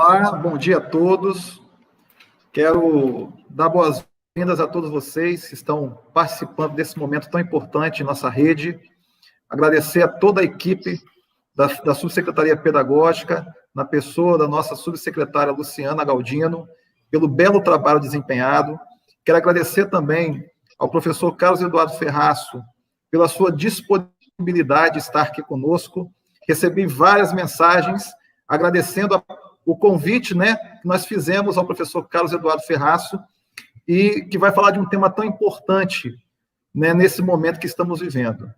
Olá, bom dia a todos. Quero dar boas-vindas a todos vocês que estão participando desse momento tão importante em nossa rede. Agradecer a toda a equipe da Subsecretaria Pedagógica, na pessoa da nossa subsecretária Luciana Galdino, pelo belo trabalho desempenhado. Quero agradecer também ao professor Carlos Eduardo Ferraço pela sua disponibilidade de estar aqui conosco. Recebi várias mensagens agradecendo o convite, que nós fizemos ao professor Carlos Eduardo Ferraço e que vai falar de um tema tão importante, nesse momento que estamos vivendo.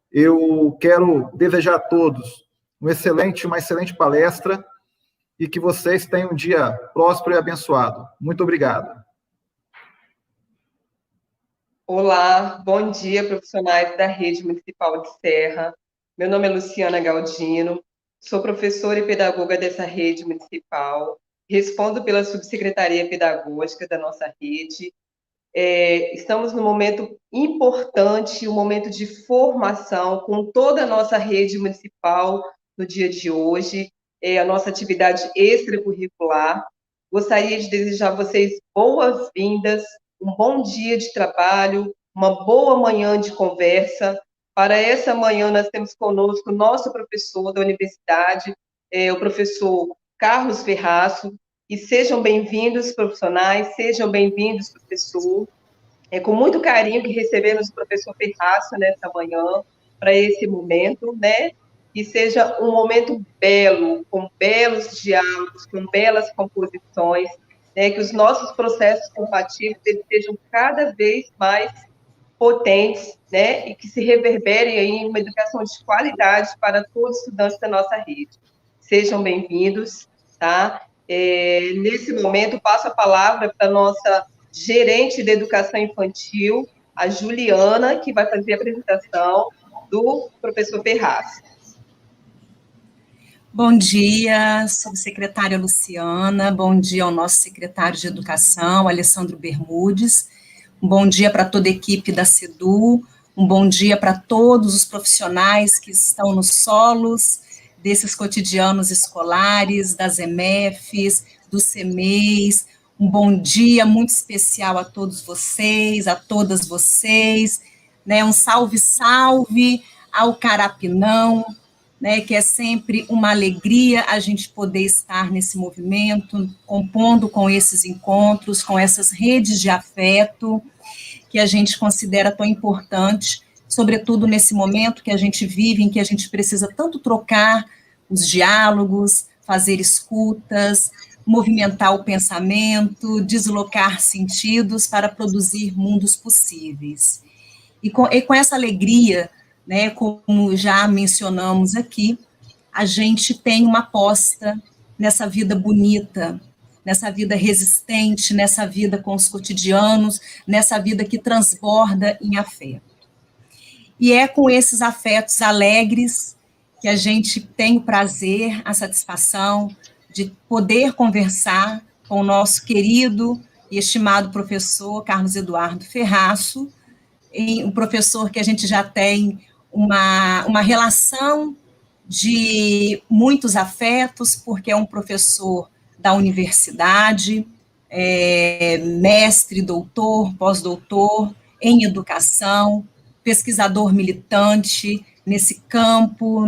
Eu quero desejar a todos uma excelente palestra e que vocês tenham um dia próspero e abençoado. Muito obrigado. Olá, bom dia, profissionais da Rede Municipal de Serra. Meu nome é Luciana Galdino, sou professora e pedagoga dessa rede municipal, respondo pela Subsecretaria Pedagógica da nossa rede. Estamos num momento importante, um momento de formação com toda a nossa rede municipal no dia de hoje, a nossa atividade extracurricular. Gostaria de desejar a vocês boas-vindas, um bom dia de trabalho, uma boa manhã de conversa. Para essa manhã, nós temos conosco o nosso professor da universidade, o professor Carlos Ferraço, e sejam bem-vindos, profissionais, sejam bem-vindos, professor. É com muito carinho que recebemos o professor Ferraço nessa manhã, para esse momento, que seja um momento belo, com belos diálogos, com belas composições, que os nossos processos formativos eles sejam cada vez mais potentes, e que se reverberem aí em uma educação de qualidade para todos os estudantes da nossa rede. Sejam bem-vindos, tá? Nesse momento, passo a palavra para a nossa gerente de educação infantil, a Juliana, que vai fazer a apresentação do professor Ferraço. Bom dia, subsecretária Luciana, bom dia ao nosso secretário de Educação, Alessandro Bermudes, um bom dia para toda a equipe da CEDU, um bom dia para todos os profissionais que estão nos solos desses cotidianos escolares, das EMEFs, dos CEMEIs, um bom dia muito especial a todos vocês, a todas vocês, um salve ao Carapinão, que é sempre uma alegria a gente poder estar nesse movimento, compondo com esses encontros, com essas redes de afeto, que a gente considera tão importante, sobretudo nesse momento que a gente vive, em que a gente precisa tanto trocar os diálogos, fazer escutas, movimentar o pensamento, deslocar sentidos para produzir mundos possíveis. E com essa alegria, como já mencionamos aqui, a gente tem uma aposta nessa vida bonita, nessa vida resistente, nessa vida com os cotidianos, nessa vida que transborda em afeto. E é com esses afetos alegres que a gente tem o prazer, a satisfação de poder conversar com o nosso querido e estimado professor Carlos Eduardo Ferraço, um professor que a gente já tem uma relação de muitos afetos, porque é um professor da universidade, mestre, doutor, pós-doutor em educação, pesquisador militante nesse campo,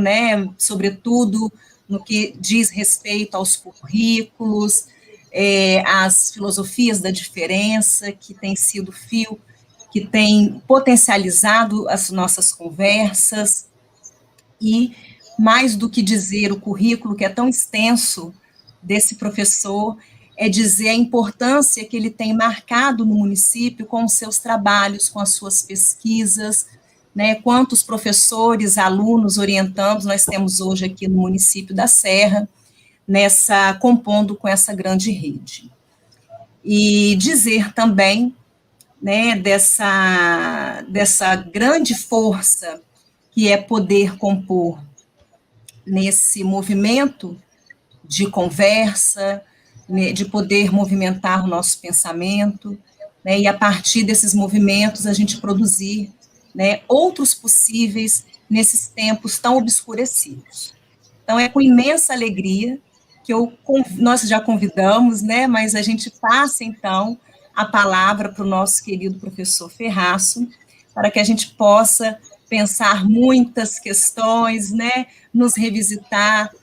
sobretudo no que diz respeito aos currículos, às filosofias da diferença, que tem sido fio que tem potencializado as nossas conversas, e mais do que dizer o currículo, que é tão extenso, desse professor, é dizer a importância que ele tem marcado no município com os seus trabalhos, com as suas pesquisas, quantos professores, alunos, orientandos nós temos hoje aqui no município da Serra, compondo com essa grande rede. E dizer também, dessa grande força que é poder compor nesse movimento de conversa, de poder movimentar o nosso pensamento, e a partir desses movimentos a gente produzir outros possíveis nesses tempos tão obscurecidos. Então, é com imensa alegria nós já convidamos, né, mas a gente passa, então, a palavra para o nosso querido professor Ferraço, para que a gente possa pensar muitas questões, né, nos revisitar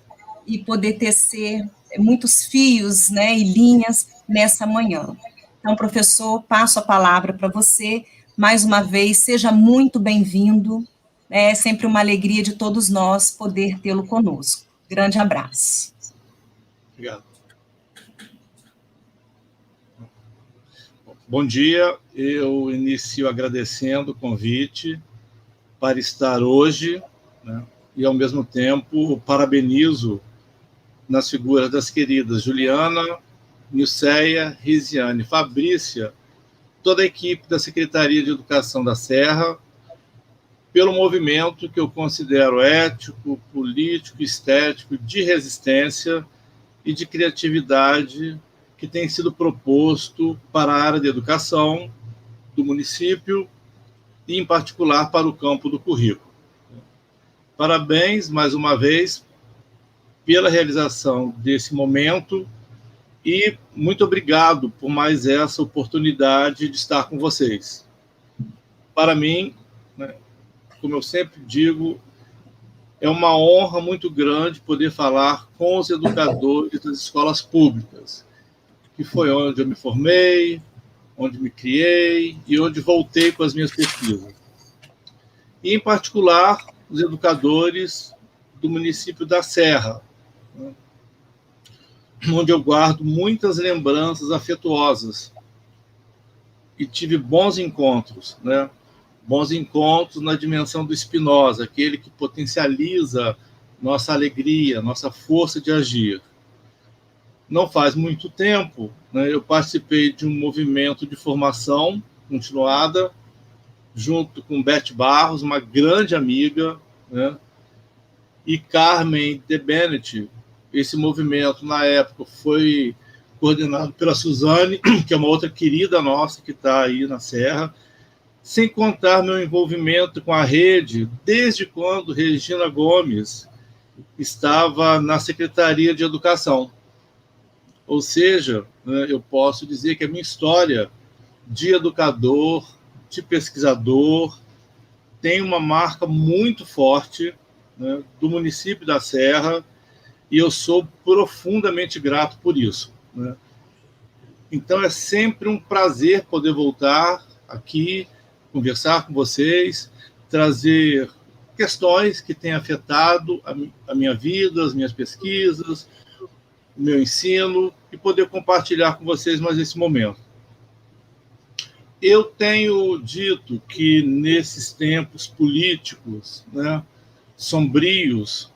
e poder tecer muitos fios, né, e linhas nessa manhã. Então, professor, passo a palavra para você. Mais uma vez, seja muito bem-vindo. É sempre uma alegria de todos nós poder tê-lo conosco. Grande abraço. Obrigado. Bom dia, eu inicio agradecendo o convite para estar hoje, né, e, ao mesmo tempo, parabenizo nas figuras das queridas Juliana, Nilceia, Risiane, Fabrícia, toda a equipe da Secretaria de Educação da Serra, pelo movimento que eu considero ético, político, estético, de resistência e de criatividade que tem sido proposto para a área de educação do município e, em particular, para o campo do currículo. Parabéns, mais uma vez, pela realização desse momento e muito obrigado por mais essa oportunidade de estar com vocês. Para mim, né, como eu sempre digo, é uma honra muito grande poder falar com os educadores das escolas públicas, que foi onde eu me formei, onde me criei e onde voltei com as minhas pesquisas. E, em particular, os educadores do município da Serra, né, onde eu guardo muitas lembranças afetuosas e tive bons encontros, né? Bons encontros na dimensão do Spinoza, aquele que potencializa nossa alegria, nossa força de agir. Não faz muito tempo, né, eu participei de um movimento de formação continuada, junto com Beth Barros, uma grande amiga, né, e Carmen de Bennett. Esse movimento, na época, foi coordenado pela Suzane, que é uma outra querida nossa que está aí na Serra, sem contar meu envolvimento com a rede, desde quando Regina Gomes estava na Secretaria de Educação. Ou seja, né, eu posso dizer que a minha história de educador, de pesquisador, tem uma marca muito forte, né, do município da Serra, e eu sou profundamente grato por isso, né? Então, é sempre um prazer poder voltar aqui, conversar com vocês, trazer questões que têm afetado a minha vida, as minhas pesquisas, o meu ensino, e poder compartilhar com vocês mais esse momento. Eu tenho dito que, nesses tempos políticos, né, sombrios,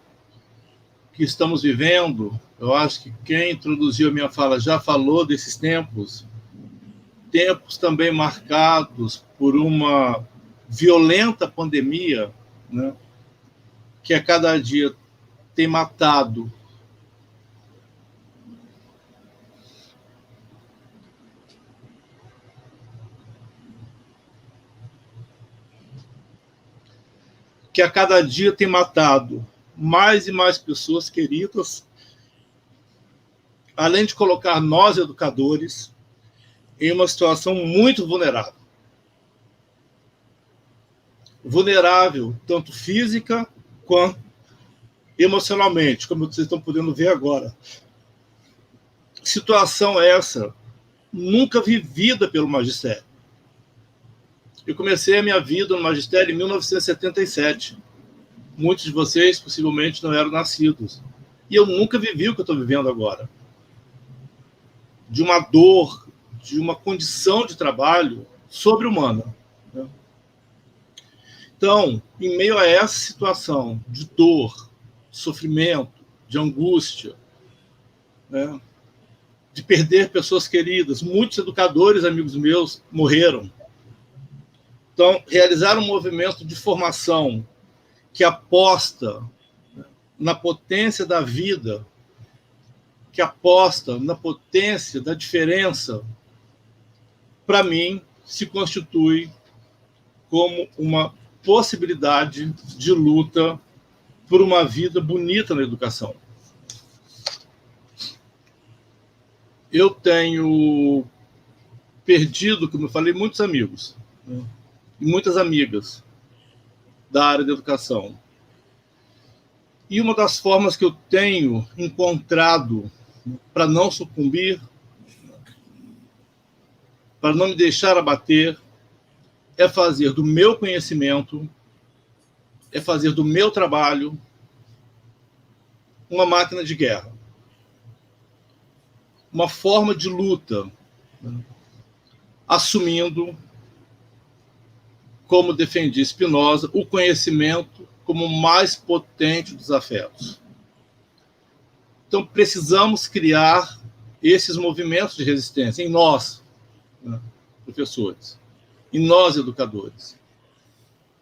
que estamos vivendo, eu acho que quem introduziu a minha fala já falou desses tempos também marcados por uma violenta pandemia, né, que a cada dia tem matado mais e mais pessoas queridas, além de colocar nós, educadores, em uma situação muito vulnerável. Vulnerável, tanto física quanto emocionalmente, como vocês estão podendo ver agora. Situação essa nunca vivida pelo magistério. Eu comecei a minha vida no magistério em 1977. Muitos de vocês possivelmente não eram nascidos. E eu nunca vivi o que eu estou vivendo agora. De uma dor, de uma condição de trabalho sobre-humana, né? Então, em meio a essa situação de dor, de sofrimento, de angústia, né, de perder pessoas queridas, muitos educadores, amigos meus, morreram. Então, realizar um movimento de formação que aposta na potência da vida, que aposta na potência da diferença, para mim, se constitui como uma possibilidade de luta por uma vida bonita na educação. eu tenho perdido, como eu falei, muitos amigos, né, e muitas amigas da área da educação. E uma das formas que eu tenho encontrado para não sucumbir, para não me deixar abater, é fazer do meu conhecimento, é fazer do meu trabalho uma máquina de guerra, uma forma de luta, assumindo, como defendia Spinoza, o conhecimento como o mais potente dos afetos. Então, precisamos criar esses movimentos de resistência em nós, né, professores, em nós, educadores.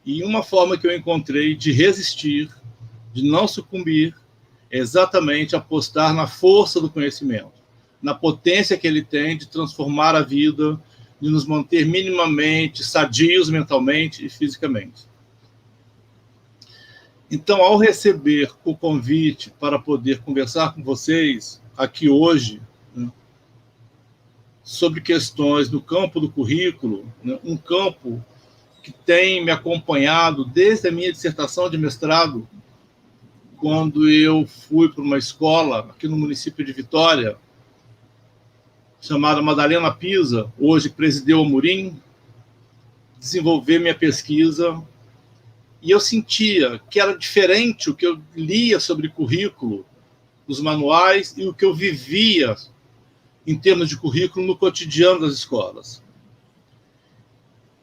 E uma forma que eu encontrei de resistir, de não sucumbir, é exatamente apostar na força do conhecimento, na potência que ele tem de transformar a vida, de nos manter minimamente sadios mentalmente e fisicamente. Então, ao receber o convite para poder conversar com vocês aqui hoje, né, sobre questões no campo do currículo, né, um campo que tem me acompanhado desde a minha dissertação de mestrado, quando eu fui para uma escola aqui no município de Vitória, chamada Madalena Pisa, hoje presideu Amorim, desenvolver minha pesquisa, e eu sentia que era diferente o que eu lia sobre currículo, os manuais, e o que eu vivia em termos de currículo no cotidiano das escolas.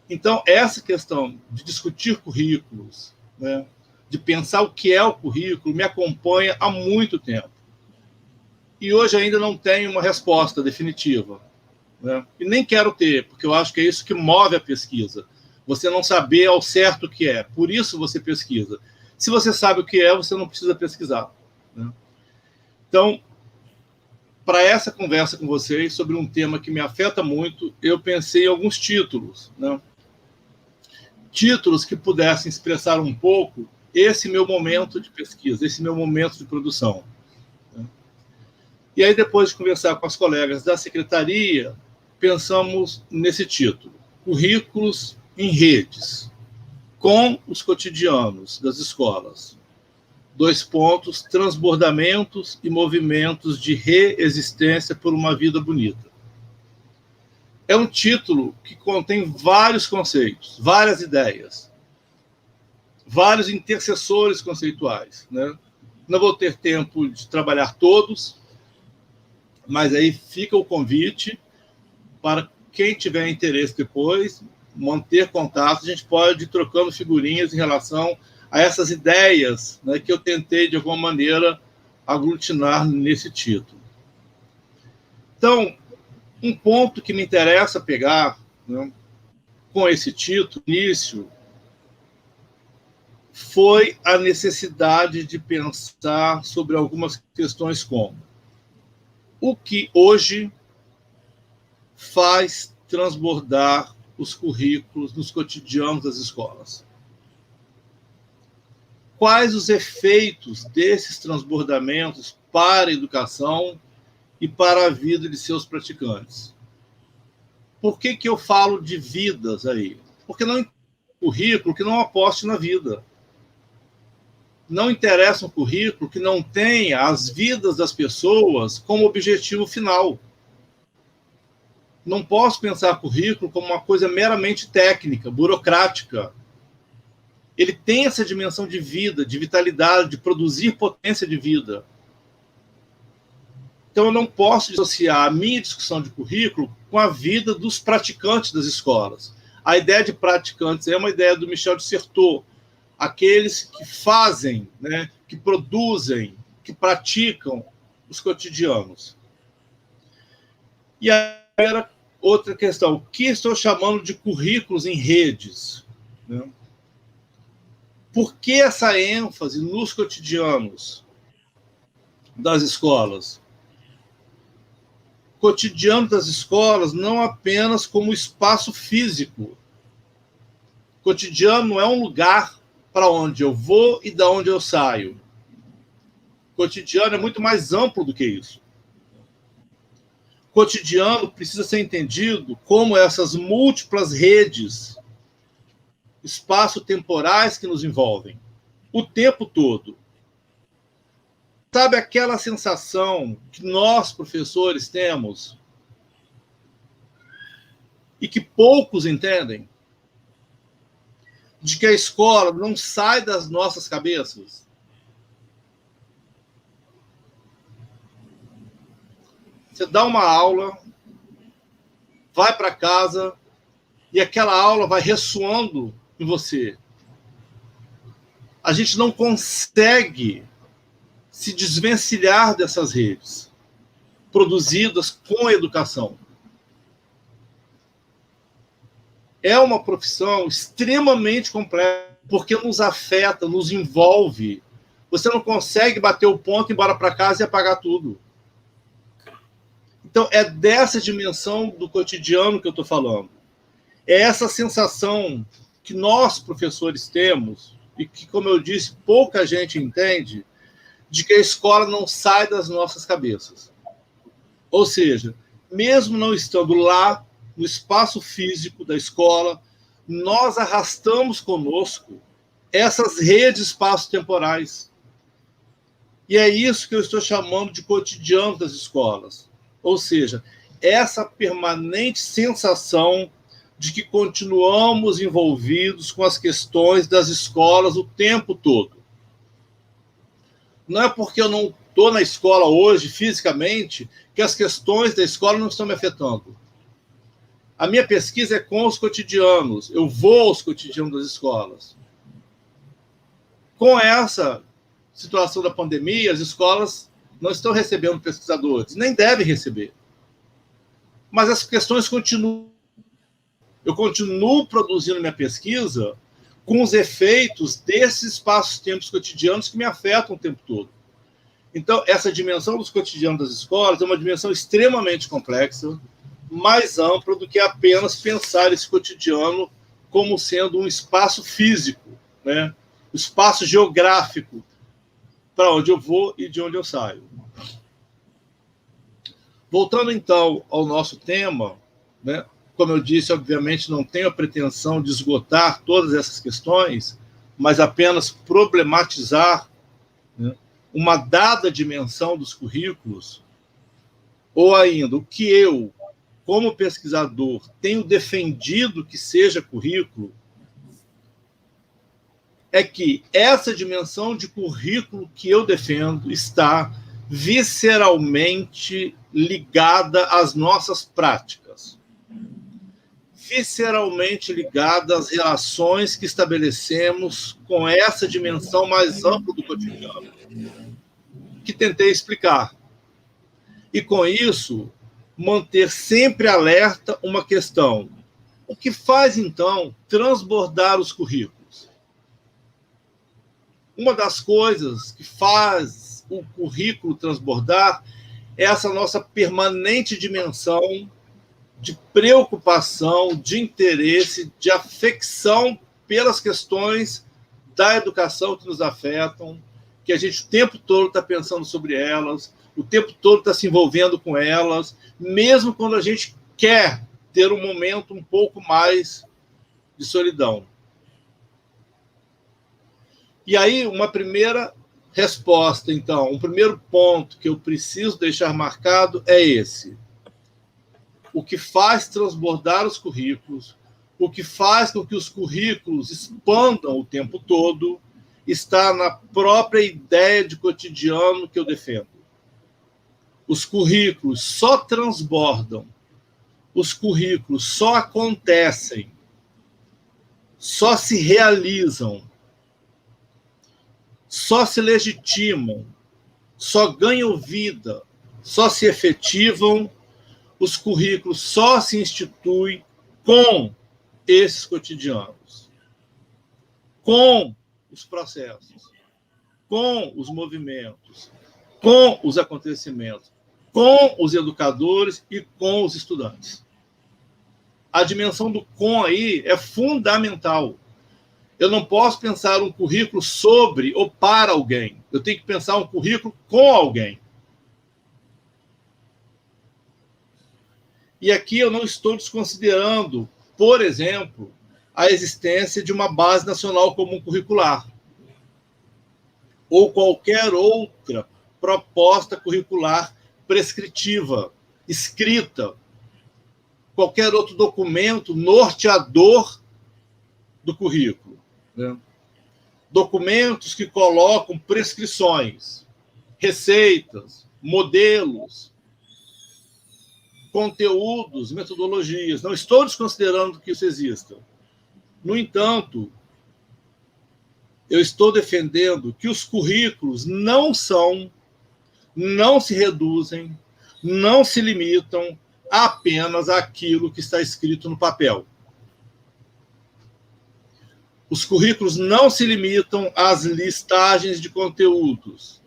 Então, essa questão de discutir currículos, né, de pensar o que é o currículo, me acompanha há muito tempo. E hoje ainda não tenho uma resposta definitiva, né? E nem quero ter, porque eu acho que é isso que move a pesquisa. Você não saber ao certo o que é. Por isso você pesquisa. Se você sabe o que é, você não precisa pesquisar, né? Então, para essa conversa com vocês sobre um tema que me afeta muito, eu pensei em alguns títulos, né? Títulos que pudessem expressar um pouco esse meu momento de pesquisa, esse meu momento de produção. E aí, depois de conversar com as colegas da secretaria, pensamos nesse título: Currículos em Redes, com os cotidianos das escolas. : transbordamentos e movimentos de reexistência por uma vida bonita. É um título que contém vários conceitos, várias ideias, vários intercessores conceituais, né? Não vou ter tempo de trabalhar todos, mas aí fica o convite para quem tiver interesse depois, manter contato, a gente pode ir trocando figurinhas em relação a essas ideias, né, que eu tentei, de alguma maneira, aglutinar nesse título. Então, um ponto que me interessa pegar, né, com esse título, início, foi a necessidade de pensar sobre algumas questões como o que hoje faz transbordar os currículos nos cotidianos das escolas. Quais os efeitos desses transbordamentos para a educação e para a vida de seus praticantes? Por que eu falo de vidas aí? Porque não interessa um currículo que não aposte na vida. Não interessa um currículo que não tenha as vidas das pessoas como objetivo final. Não posso pensar currículo como uma coisa meramente técnica, burocrática. Ele tem essa dimensão de vida, de vitalidade, de produzir potência de vida. Então, eu não posso dissociar a minha discussão de currículo com a vida dos praticantes das escolas. A ideia de praticantes é uma ideia do Michel de Certeau, aqueles que fazem, né, que produzem, que praticam os cotidianos. E aí era outra questão: o que estou chamando de currículos em redes, né? Por que essa ênfase nos cotidianos das escolas? Cotidiano das escolas não apenas como espaço físico. Cotidiano não é um lugar para onde eu vou e da onde eu saio. Cotidiano é muito mais amplo do que isso. cotidiano precisa ser entendido como essas múltiplas redes espaço-temporais que nos envolvem o tempo todo. Sabe aquela sensação que nós, professores, temos e que poucos entendem? De que a escola não sai das nossas cabeças? Você dá uma aula, vai para casa e aquela aula vai ressoando em você. A gente não consegue se desvencilhar dessas redes produzidas com a educação. É uma profissão extremamente complexa, porque nos afeta, nos envolve. Você não consegue bater o ponto, ir embora para casa e apagar tudo. Então, é dessa dimensão do cotidiano que eu estou falando. É essa sensação que nós, professores, temos, e que, como eu disse, pouca gente entende, de que a escola não sai das nossas cabeças. Ou seja, mesmo não estando lá, no espaço físico da escola, nós arrastamos conosco essas redes espaço-temporais. E é isso que eu estou chamando de cotidiano das escolas. Ou seja, essa permanente sensação de que continuamos envolvidos com as questões das escolas o tempo todo. Não é porque eu não estou na escola hoje, fisicamente, que as questões da escola não estão me afetando. A minha pesquisa é com os cotidianos. Eu vou aos cotidianos das escolas. Com essa situação da pandemia, as escolas não estão recebendo pesquisadores, nem devem receber. Mas as questões continuam. Eu continuo produzindo minha pesquisa com os efeitos desses espaços-tempos cotidianos que me afetam o tempo todo. Então, essa dimensão dos cotidianos das escolas é uma dimensão extremamente complexa, mais ampla do que apenas pensar esse cotidiano como sendo um espaço físico, né? Um espaço geográfico para onde eu vou e de onde eu saio. Voltando, então, ao nosso tema, né? Como eu disse, obviamente não tenho a pretensão de esgotar todas essas questões, mas apenas problematizar, né, uma dada dimensão dos currículos, ou ainda o que eu, como pesquisador, tenho defendido que seja currículo, é que essa dimensão de currículo que eu defendo está visceralmente ligada às nossas práticas, visceralmente ligada às relações que estabelecemos com essa dimensão mais ampla do cotidiano, que tentei explicar. E, com isso, manter sempre alerta uma questão. O que faz, então, transbordar os currículos? Uma das coisas que faz o currículo transbordar é essa nossa permanente dimensão de preocupação, de interesse, de afecção pelas questões da educação que nos afetam, que a gente o tempo todo está pensando sobre elas, o tempo todo está se envolvendo com elas, mesmo quando a gente quer ter um momento um pouco mais de solidão. E aí, uma primeira resposta, então, um primeiro ponto que eu preciso deixar marcado é esse. O que faz transbordar os currículos, o que faz com que os currículos expandam o tempo todo, está na própria ideia de cotidiano que eu defendo. Os currículos só transbordam, os currículos só acontecem, só se realizam, só se legitimam, só ganham vida, só se efetivam, os currículos só se instituem com esses cotidianos, com os processos, com os movimentos, com os acontecimentos, com os educadores e com os estudantes. A dimensão do com aí é fundamental. Eu não posso pensar um currículo sobre ou para alguém. Eu tenho que pensar um currículo com alguém. E aqui eu não estou desconsiderando, por exemplo, a existência de uma base nacional comum curricular ou qualquer outra proposta curricular prescritiva, escrita, qualquer outro documento norteador do currículo, né? Documentos que colocam prescrições, receitas, modelos, conteúdos, metodologias. Não estou desconsiderando que isso exista. No entanto, eu estou defendendo que os currículos não se reduzem, não se limitam apenas àquilo que está escrito no papel. Os currículos não se limitam às listagens de conteúdos.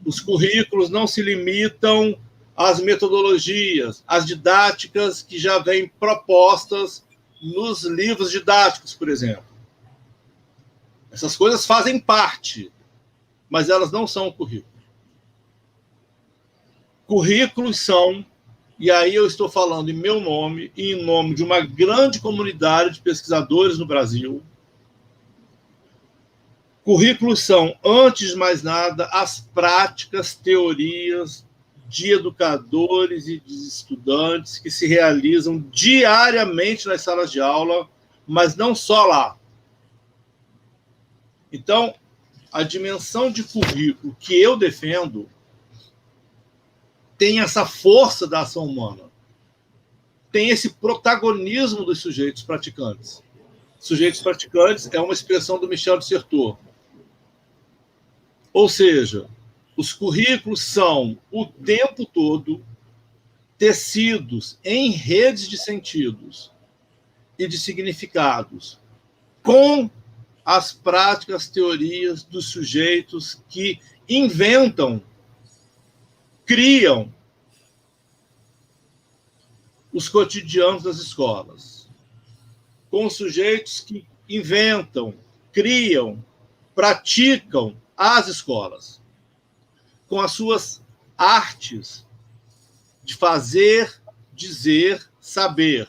Os currículos não se limitam às metodologias, às didáticas que já vêm propostas nos livros didáticos, por exemplo. Essas coisas fazem parte, mas elas não são o currículo. Currículos são, e aí eu estou falando em meu nome e em nome de uma grande comunidade de pesquisadores no Brasil, currículos são, antes de mais nada, as práticas, teorias de educadores e de estudantes que se realizam diariamente nas salas de aula, mas não só lá. Então, a dimensão de currículo que eu defendo tem essa força da ação humana, tem esse protagonismo dos sujeitos praticantes. Sujeitos praticantes é uma expressão do Michel de Certeau. Ou seja, os currículos são, o tempo todo, tecidos em redes de sentidos e de significados, com as práticas, teorias dos sujeitos que inventam, criam os cotidianos das escolas, com sujeitos que inventam, criam, praticam as escolas, com as suas artes de fazer, dizer, saber,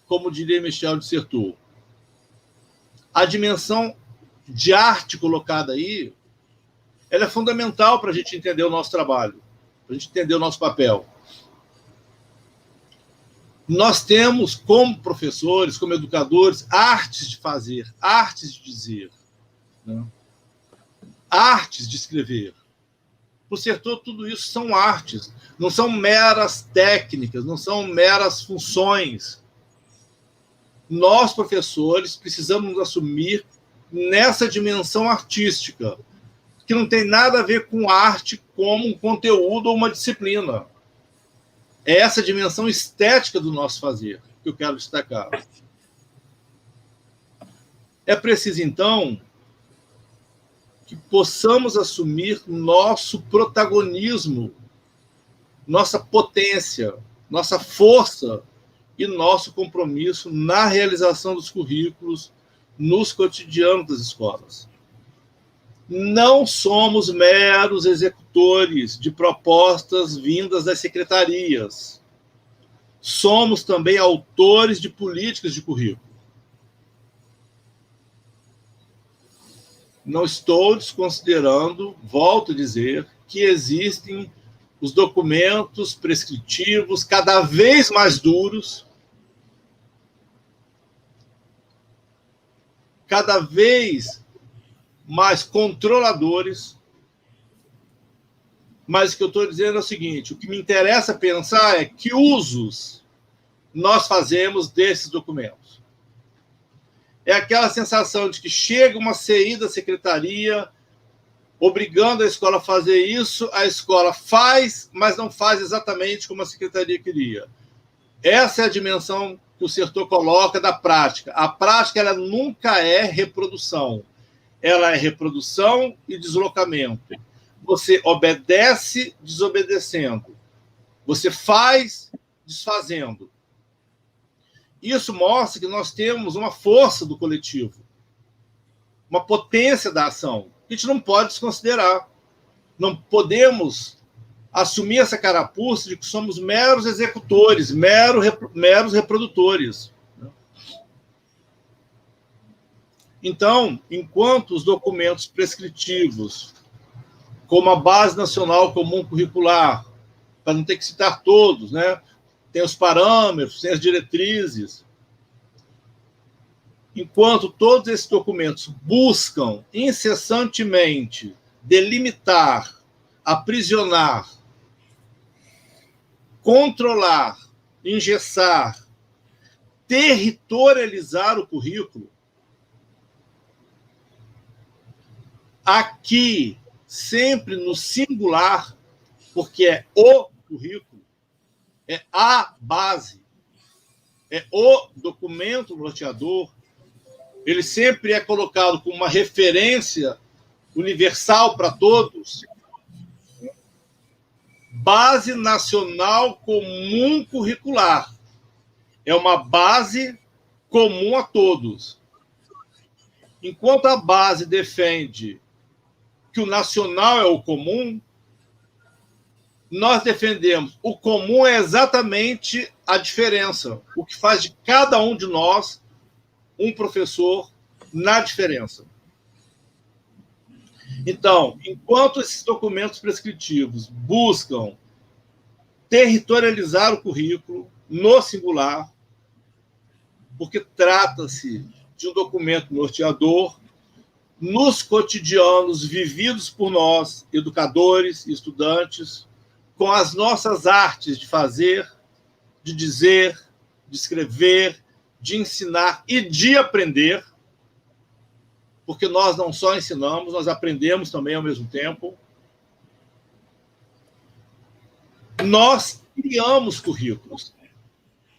como diria Michel de Certeau. A dimensão de arte colocada aí, ela é fundamental para a gente entender o nosso trabalho, para a gente entender o nosso papel. Nós temos, como professores, como educadores, artes de fazer, artes de dizer, né? Artes de escrever. Por Certeau, tudo isso são artes, não são meras técnicas, não são meras funções. Nós, professores, precisamos nos assumir nessa dimensão artística, que não tem nada a ver com arte como um conteúdo ou uma disciplina. É essa dimensão estética do nosso fazer que eu quero destacar. É preciso, então, que possamos assumir nosso protagonismo, nossa potência, nossa força e nosso compromisso na realização dos currículos nos cotidianos das escolas. Não somos meros executores de propostas vindas das secretarias. Somos também autores de políticas de currículo. Não estou desconsiderando, volto a dizer, que existem os documentos prescritivos cada vez mais duros, cada vez mais controladores, mas o que eu estou dizendo é o seguinte: o que me interessa pensar é que usos nós fazemos desses documentos. É aquela sensação de que chega uma CI da secretaria obrigando a escola a fazer isso, a escola faz, mas não faz exatamente como a secretaria queria. Essa é a dimensão que o Certeau coloca da prática. A prática, ela nunca é reprodução. Ela é reprodução e deslocamento. Você obedece desobedecendo. Você faz desfazendo. Isso mostra que nós temos uma força do coletivo, uma potência da ação. A gente não pode desconsiderar. Não podemos assumir essa carapuça de que somos meros executores, meros reprodutores. Então, enquanto os documentos prescritivos, como a Base Nacional Comum Curricular, para não ter que citar todos, né? Tem os parâmetros, tem as diretrizes. Enquanto todos esses documentos buscam incessantemente delimitar, aprisionar, controlar, engessar, territorializar o currículo, aqui, sempre no singular, porque é o currículo, é a base, é o documento norteador, ele sempre é colocado como uma referência universal para todos. Base Nacional Comum Curricular. É uma base comum a todos. Enquanto a base defende que o nacional é o comum, nós defendemos o comum é exatamente a diferença, o que faz de cada um de nós um professor na diferença. Então, enquanto esses documentos prescritivos buscam territorializar o currículo no singular, porque trata-se de um documento norteador, nos cotidianos vividos por nós, educadores e estudantes, com as nossas artes de fazer, de dizer, de escrever, de ensinar e de aprender, porque nós não só ensinamos, nós aprendemos também ao mesmo tempo. Nós criamos currículos,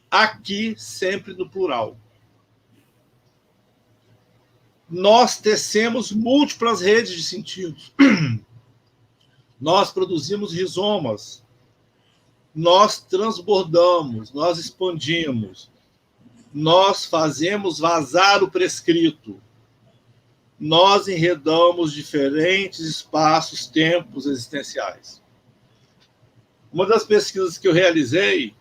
aqui sempre no plural. Nós tecemos múltiplas redes de sentidos. Nós produzimos rizomas. Nós transbordamos, nós expandimos. Nós fazemos vazar o prescrito. Nós enredamos diferentes espaços, tempos existenciais. Uma das pesquisas que eu realizei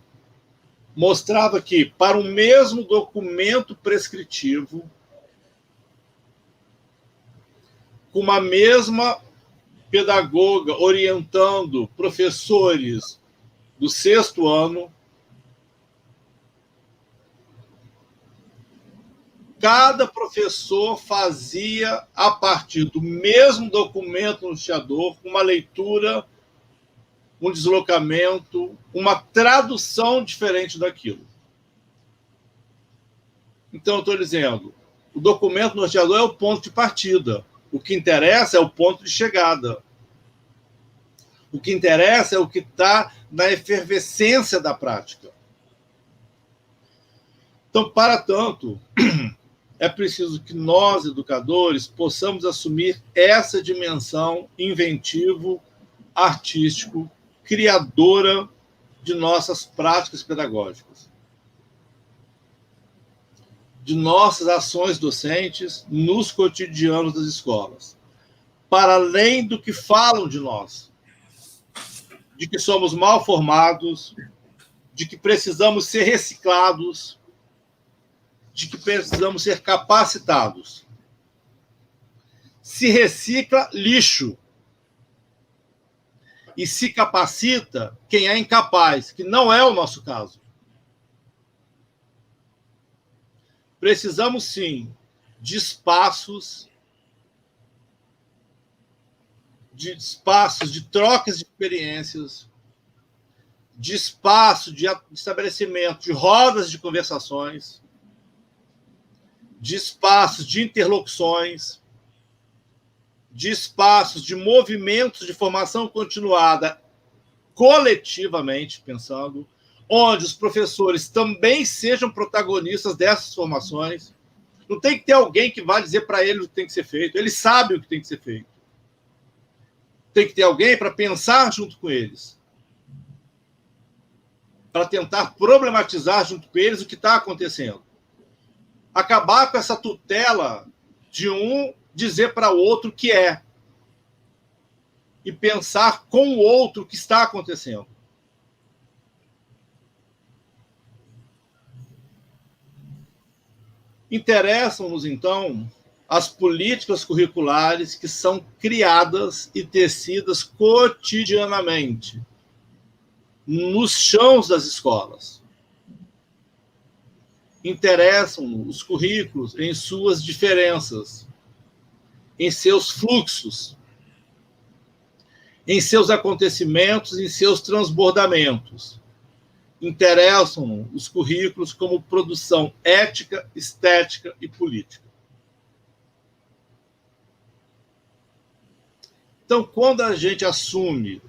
mostrava que, para o mesmo documento prescritivo, com uma mesma pedagoga orientando professores do 6º ano, cada professor fazia, a partir do mesmo documento norteador, uma leitura, um deslocamento, uma tradução diferente daquilo. Então, eu estou dizendo, o documento norteador é o ponto de partida. O que interessa é o ponto de chegada. O que interessa é o que está na efervescência da prática. Então, para tanto, é preciso que nós, educadores, possamos assumir essa dimensão inventivo, artístico, criadora de nossas práticas pedagógicas, de nossas ações docentes nos cotidianos das escolas, para além do que falam de nós, de que somos mal formados, de que precisamos ser reciclados, de que precisamos ser capacitados. Se recicla lixo. E se capacita quem é incapaz, que não é o nosso caso. Precisamos, sim, de espaços de trocas de experiências, de espaço de estabelecimento de rodas de conversações, de espaços de interlocuções, de espaços de movimentos de formação continuada coletivamente, pensando, onde os professores também sejam protagonistas dessas formações. Não tem que ter alguém que vá dizer para ele o que tem que ser feito. Ele sabe o que tem que ser feito. Tem que ter alguém para pensar junto com eles, para tentar problematizar junto com eles o que está acontecendo. Acabar com essa tutela de um dizer para o outro o que é. e pensar com o outro o que está acontecendo. Interessam-nos, então, as políticas curriculares que são criadas e tecidas cotidianamente nos chãos das escolas. Interessam-nos os currículos em suas diferenças, em seus fluxos, em seus acontecimentos, em seus transbordamentos. Interessam-nos os currículos como produção ética, estética e política. Então, quando a gente assume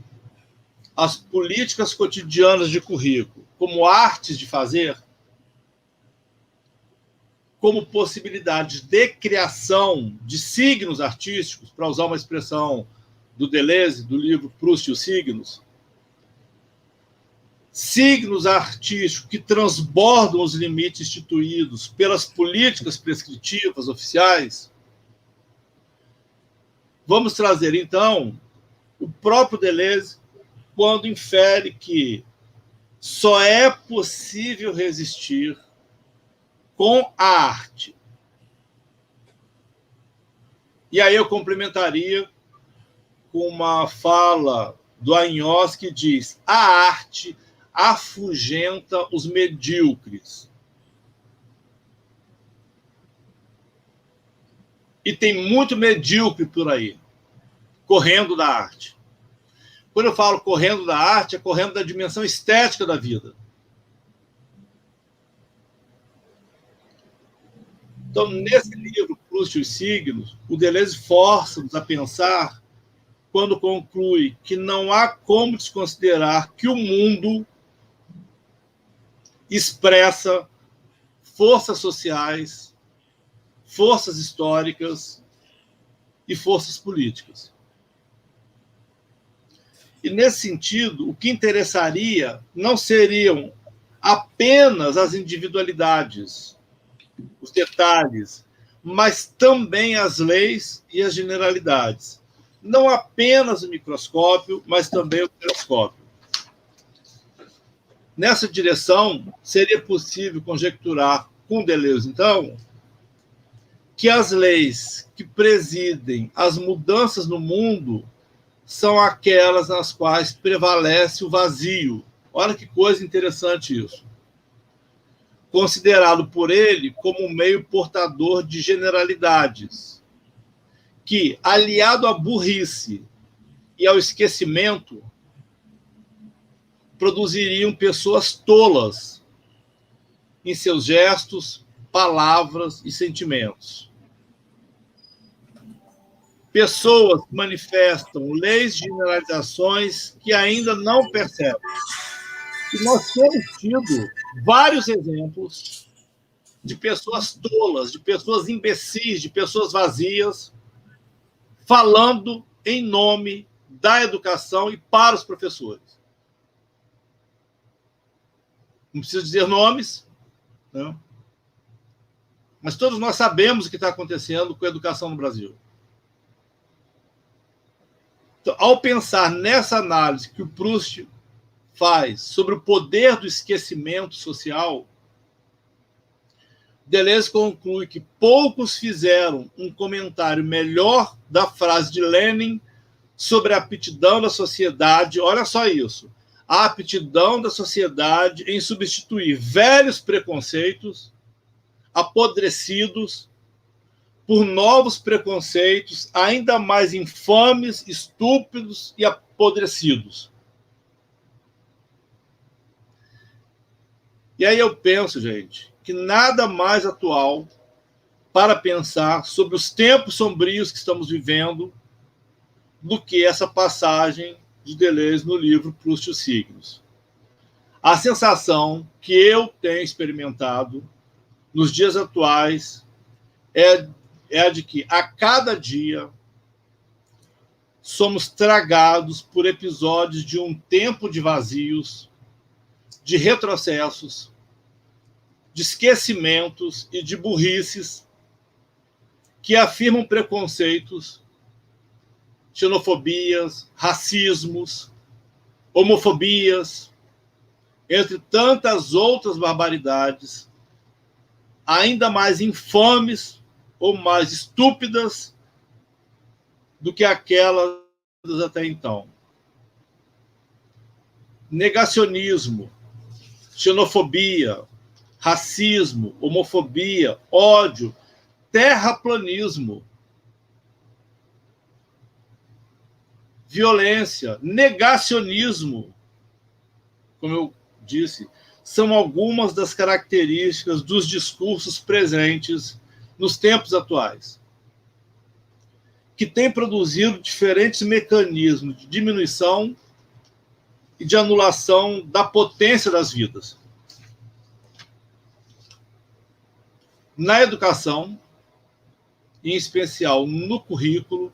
as políticas cotidianas de currículo como artes de fazer, como possibilidade de criação de signos artísticos, para usar uma expressão do Deleuze, do livro Proust e os Signos, signos artísticos que transbordam os limites instituídos pelas políticas prescritivas oficiais, vamos trazer, então, o próprio Deleuze, quando infere que só é possível resistir com a arte. E aí eu complementaria com uma fala do Agnos que diz: a arte afugenta os medíocres. E tem muito medíocre por aí, correndo da arte. Quando eu falo correndo da arte, é correndo da dimensão estética da vida. Então, nesse livro, Proust e os Signos, o Deleuze força-nos a pensar, quando conclui que não há como desconsiderar que o mundo expressa forças sociais, forças históricas e forças políticas. E, nesse sentido, o que interessaria não seriam apenas as individualidades, os detalhes, mas também as leis e as generalidades. Não apenas o microscópio, mas também o telescópio. Nessa direção, seria possível conjecturar com Deleuze, então, que as leis que presidem as mudanças no mundo são aquelas nas quais prevalece o vazio. Olha que coisa interessante isso. Considerado por ele como um meio portador de generalidades, que, aliado à burrice e ao esquecimento, produziriam pessoas tolas em seus gestos, palavras e sentimentos. Pessoas que manifestam leis de generalizações que ainda não percebem. E nós temos tido vários exemplos de pessoas tolas, de pessoas imbecis, de pessoas vazias, falando em nome da educação e para os professores. Não preciso dizer nomes, não. Mas todos nós sabemos o que está acontecendo com a educação no Brasil. Então, ao pensar nessa análise que o Proust faz sobre o poder do esquecimento social, Deleuze conclui que poucos fizeram um comentário melhor da frase de Lenin sobre a aptidão da sociedade. Olha só isso. A aptidão da sociedade em substituir velhos preconceitos apodrecidos por novos preconceitos ainda mais infames, estúpidos e apodrecidos. E aí eu penso, gente, que nada mais atual para pensar sobre os tempos sombrios que estamos vivendo do que essa passagem de Deleuze no livro Proust e os Signos. A sensação que eu tenho experimentado nos dias atuais é a de que, a cada dia, somos tragados por episódios de um tempo de vazios, de retrocessos, de esquecimentos e de burrices que afirmam preconceitos xenofobias, racismos, homofobias, entre tantas outras barbaridades, ainda mais infames ou mais estúpidas do que aquelas até então. Negacionismo, xenofobia, racismo, homofobia, ódio, terraplanismo, violência, negacionismo, como eu disse, são algumas das características dos discursos presentes nos tempos atuais, que têm produzido diferentes mecanismos de diminuição e de anulação da potência das vidas. Na educação, em especial no currículo,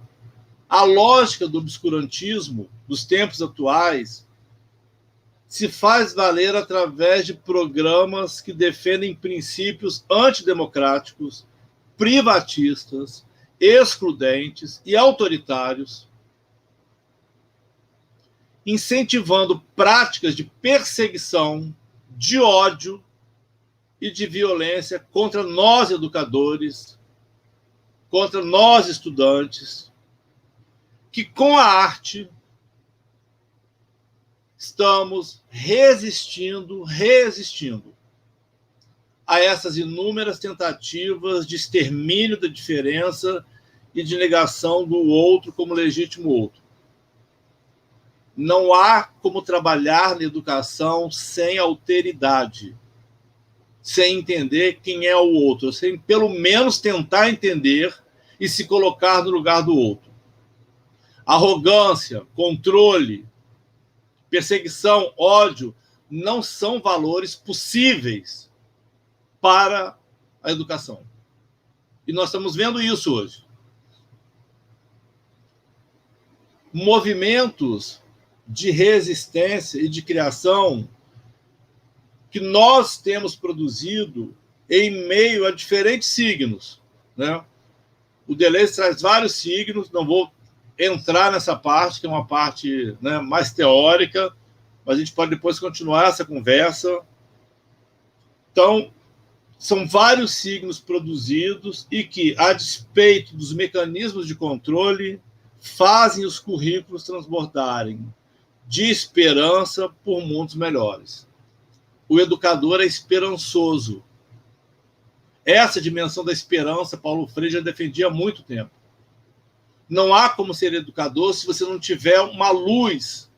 a lógica do obscurantismo dos tempos atuais se faz valer através de programas que defendem princípios antidemocráticos, privatistas, excludentes e autoritários, incentivando práticas de perseguição, de ódio e de violência contra nós educadores, contra nós estudantes, que com a arte estamos resistindo a essas inúmeras tentativas de extermínio da diferença e de negação do outro como legítimo outro. Não há como trabalhar na educação sem alteridade, sem entender quem é o outro, sem pelo menos tentar entender e se colocar no lugar do outro. Arrogância, controle, perseguição, ódio não são valores possíveis para a educação. E nós estamos vendo isso hoje. Movimentos de resistência e de criação que nós temos produzido em meio a diferentes signos, né? O Deleuze traz vários signos, não vou entrar nessa parte, que é uma parte, né, mais teórica, mas a gente pode depois continuar essa conversa. Então, são vários signos produzidos e que, a despeito dos mecanismos de controle, fazem os currículos transbordarem de esperança por mundos melhores. O educador é esperançoso. Essa dimensão da esperança, Paulo Freire já defendia há muito tempo. Não há como ser educador se você não tiver uma luz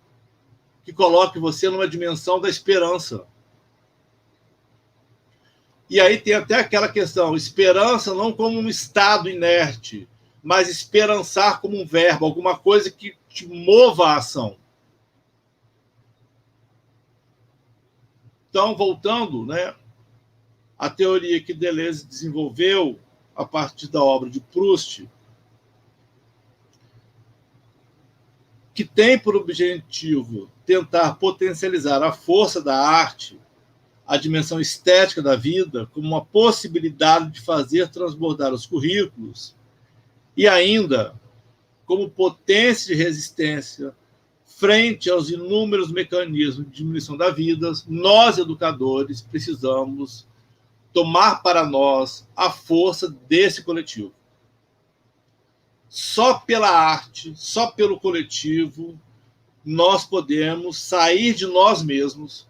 que coloque você numa dimensão da esperança. E aí tem até aquela questão, esperança não como um estado inerte, mas esperançar como um verbo, alguma coisa que te mova a ação. Então, voltando, né, à teoria que Deleuze desenvolveu a partir da obra de Proust, que tem por objetivo tentar potencializar a força da arte, a dimensão estética da vida, como uma possibilidade de fazer transbordar os currículos, e ainda como potência de resistência frente aos inúmeros mecanismos de diminuição da vida, nós, educadores, precisamos tomar para nós a força desse coletivo. Só pela arte, só pelo coletivo, nós podemos sair de nós mesmos,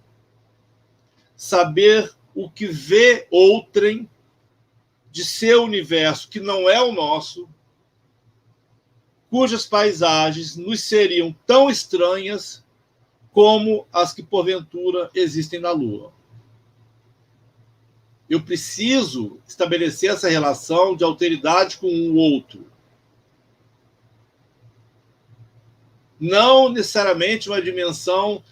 saber o que vê outrem de seu universo que não é o nosso, cujas paisagens nos seriam tão estranhas como as que, porventura, existem na Lua. Eu preciso estabelecer essa relação de alteridade com o outro. Não necessariamente uma dimensão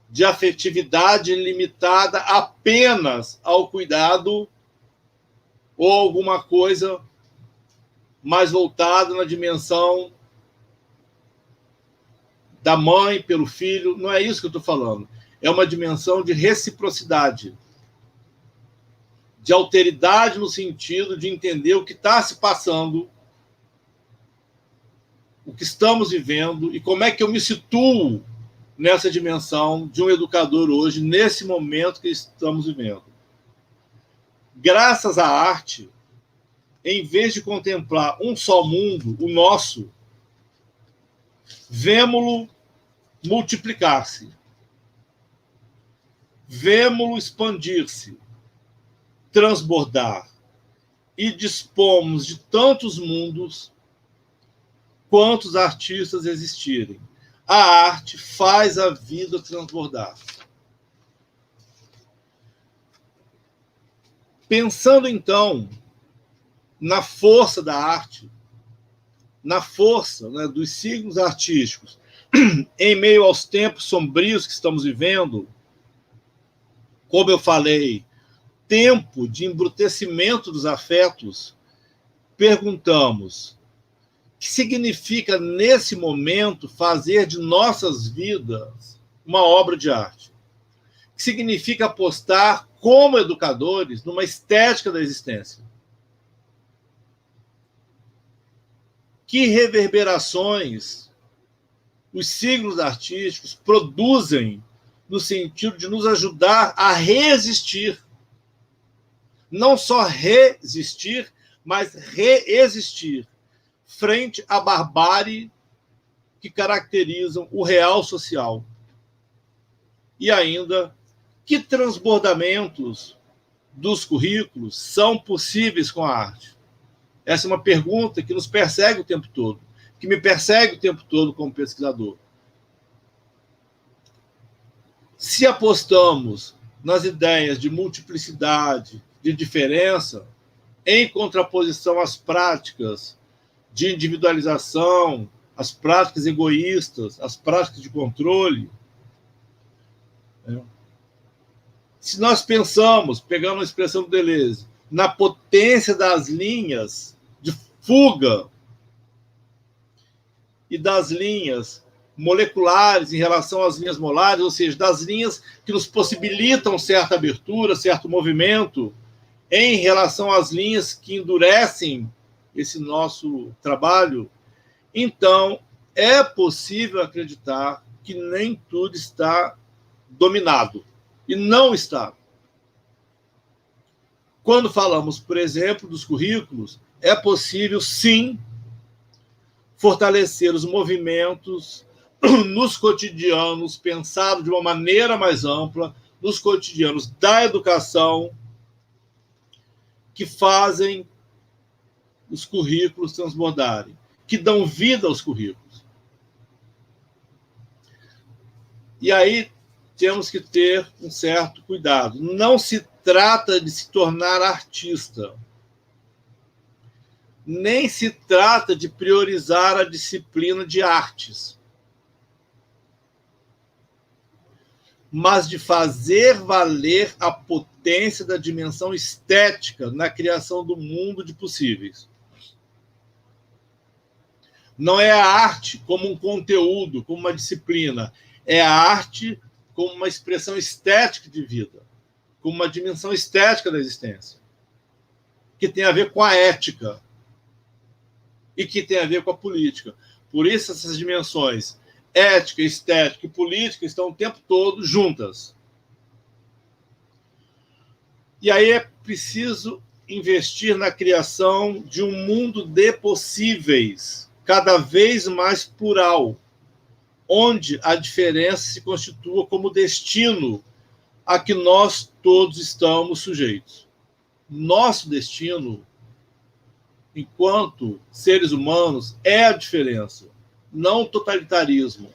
de afetividade limitada apenas ao cuidado ou alguma coisa mais voltada na dimensão da mãe pelo filho. Não é isso que eu estou falando. É uma dimensão de reciprocidade, de alteridade no sentido de entender o que está se passando o que estamos vivendo e como é que eu me situo nessa dimensão de um educador hoje, nesse momento que estamos vivendo. Graças à arte, em vez de contemplar um só mundo, o nosso, vemo-lo multiplicar-se, vemo-lo expandir-se, transbordar, e dispomos de tantos mundos quantos artistas existirem. A arte faz a vida transbordar. Pensando, então, na força da arte, na força, né, dos signos artísticos, em meio aos tempos sombrios que estamos vivendo, como eu falei, tempo de embrutecimento dos afetos, perguntamos: o que significa, nesse momento, fazer de nossas vidas uma obra de arte? O que significa apostar, como educadores, numa estética da existência? Que reverberações os signos artísticos produzem no sentido de nos ajudar a resistir? Não só resistir, mas reexistir frente à barbárie que caracterizam o real social. E ainda, que transbordamentos dos currículos são possíveis com a arte? Essa é uma pergunta que nos persegue o tempo todo, que me persegue o tempo todo como pesquisador. Se apostamos nas ideias de multiplicidade, de diferença, em contraposição às práticas de individualização, às práticas egoístas, às práticas de controle, se nós pensamos, pegando a expressão do Deleuze, na potência das linhas de fuga e das linhas moleculares em relação às linhas molares, ou seja, das linhas que nos possibilitam certa abertura, certo movimento, em relação às linhas que endurecem esse nosso trabalho, então é possível acreditar que nem tudo está dominado. E não está. Quando falamos, por exemplo, dos currículos, é possível, sim, fortalecer os movimentos nos cotidianos, pensado de uma maneira mais ampla, nos cotidianos da educação, que fazem os currículos transbordarem, que dão vida aos currículos. E aí temos que ter um certo cuidado. Não se trata de se tornar artista, nem se trata de priorizar a disciplina de artes, mas de fazer valer a potência da dimensão estética na criação do mundo de possíveis. Não é a arte como um conteúdo, como uma disciplina, é a arte como uma expressão estética de vida, como uma dimensão estética da existência, que tem a ver com a ética e que tem a ver com a política. Por isso, essas dimensões, ética, estética e política, estão o tempo todo juntas. E aí é preciso investir na criação de um mundo de possíveis, cada vez mais plural, onde a diferença se constitua como destino a que nós todos estamos sujeitos. Nosso destino, enquanto seres humanos, é a diferença, não o totalitarismo.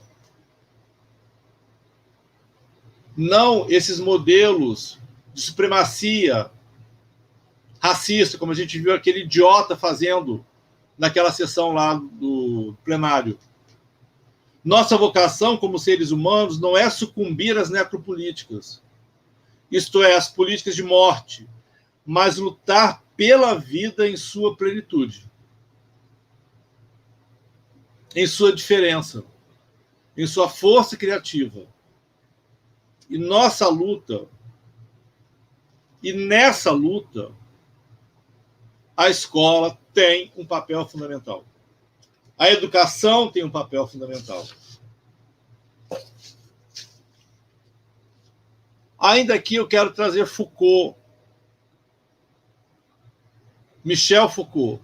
Não esses modelos de supremacia racista, como a gente viu aquele idiota fazendo naquela sessão lá do plenário. Nossa vocação como seres humanos não é sucumbir às necropolíticas, isto é, às políticas de morte, mas lutar pela vida em sua plenitude, em sua diferença, em sua força criativa. E nossa luta, e nessa luta, a escola tem um papel fundamental. A educação tem um papel fundamental. Ainda aqui eu quero trazer Foucault, Michel Foucault,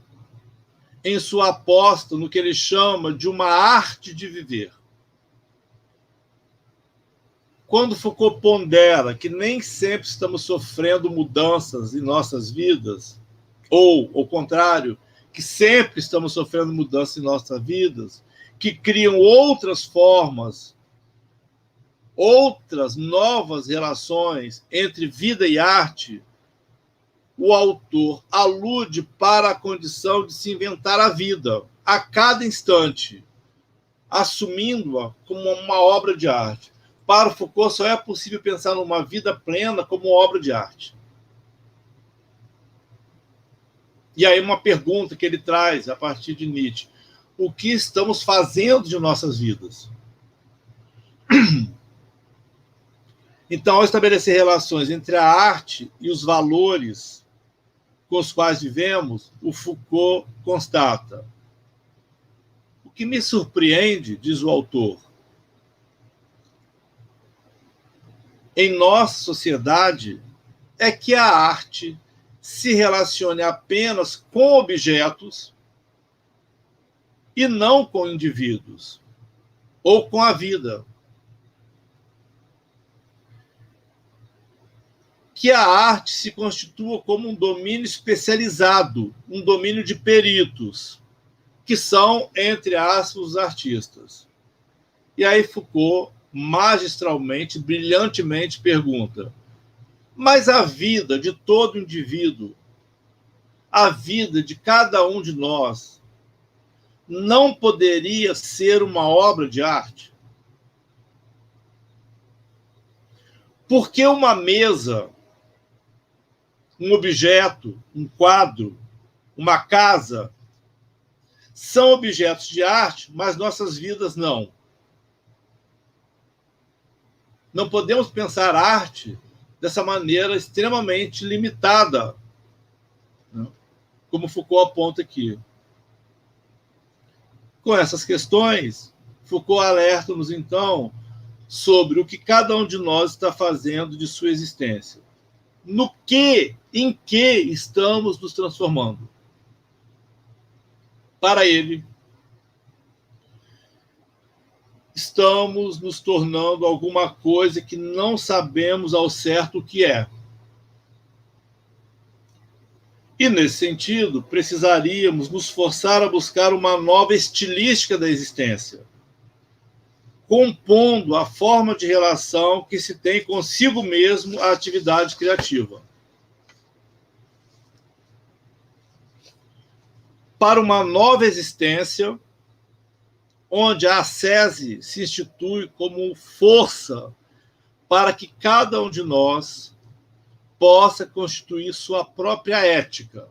em sua aposta no que ele chama de uma arte de viver. Quando Foucault pondera que nem sempre estamos sofrendo mudanças em nossas vidas, ou, ao contrário, que sempre estamos sofrendo mudanças em nossas vidas, que criam outras formas, outras novas relações entre vida e arte, o autor alude para a condição de se inventar a vida a cada instante, assumindo-a como uma obra de arte. Para Foucault, só é possível pensar numa vida plena como obra de arte. E aí uma pergunta que ele traz a partir de Nietzsche: o que estamos fazendo de nossas vidas? Então, ao estabelecer relações entre a arte e os valores com os quais vivemos, o Foucault constata: o que me surpreende, diz o autor, em nossa sociedade é que a arte se relacione apenas com objetos e não com indivíduos ou com a vida. Que a arte se constitua como um domínio especializado, um domínio de peritos, que são, entre aspas, os artistas. E aí Foucault, magistralmente, brilhantemente, pergunta: mas a vida de todo indivíduo, a vida de cada um de nós, não poderia ser uma obra de arte? Porque uma mesa, um objeto, um quadro, uma casa, são objetos de arte, mas nossas vidas não. Não podemos pensar arte dessa maneira extremamente limitada, né? Como Foucault aponta aqui. Com essas questões, Foucault alerta-nos, então, sobre o que cada um de nós está fazendo de sua existência. Em que estamos nos transformando? Para ele, estamos nos tornando alguma coisa que não sabemos ao certo o que é. E, nesse sentido, precisaríamos nos forçar a buscar uma nova estilística da existência, compondo a forma de relação que se tem consigo mesmo a atividade criativa. Para uma nova existência, onde a ascese se institui como força para que cada um de nós possa constituir sua própria ética,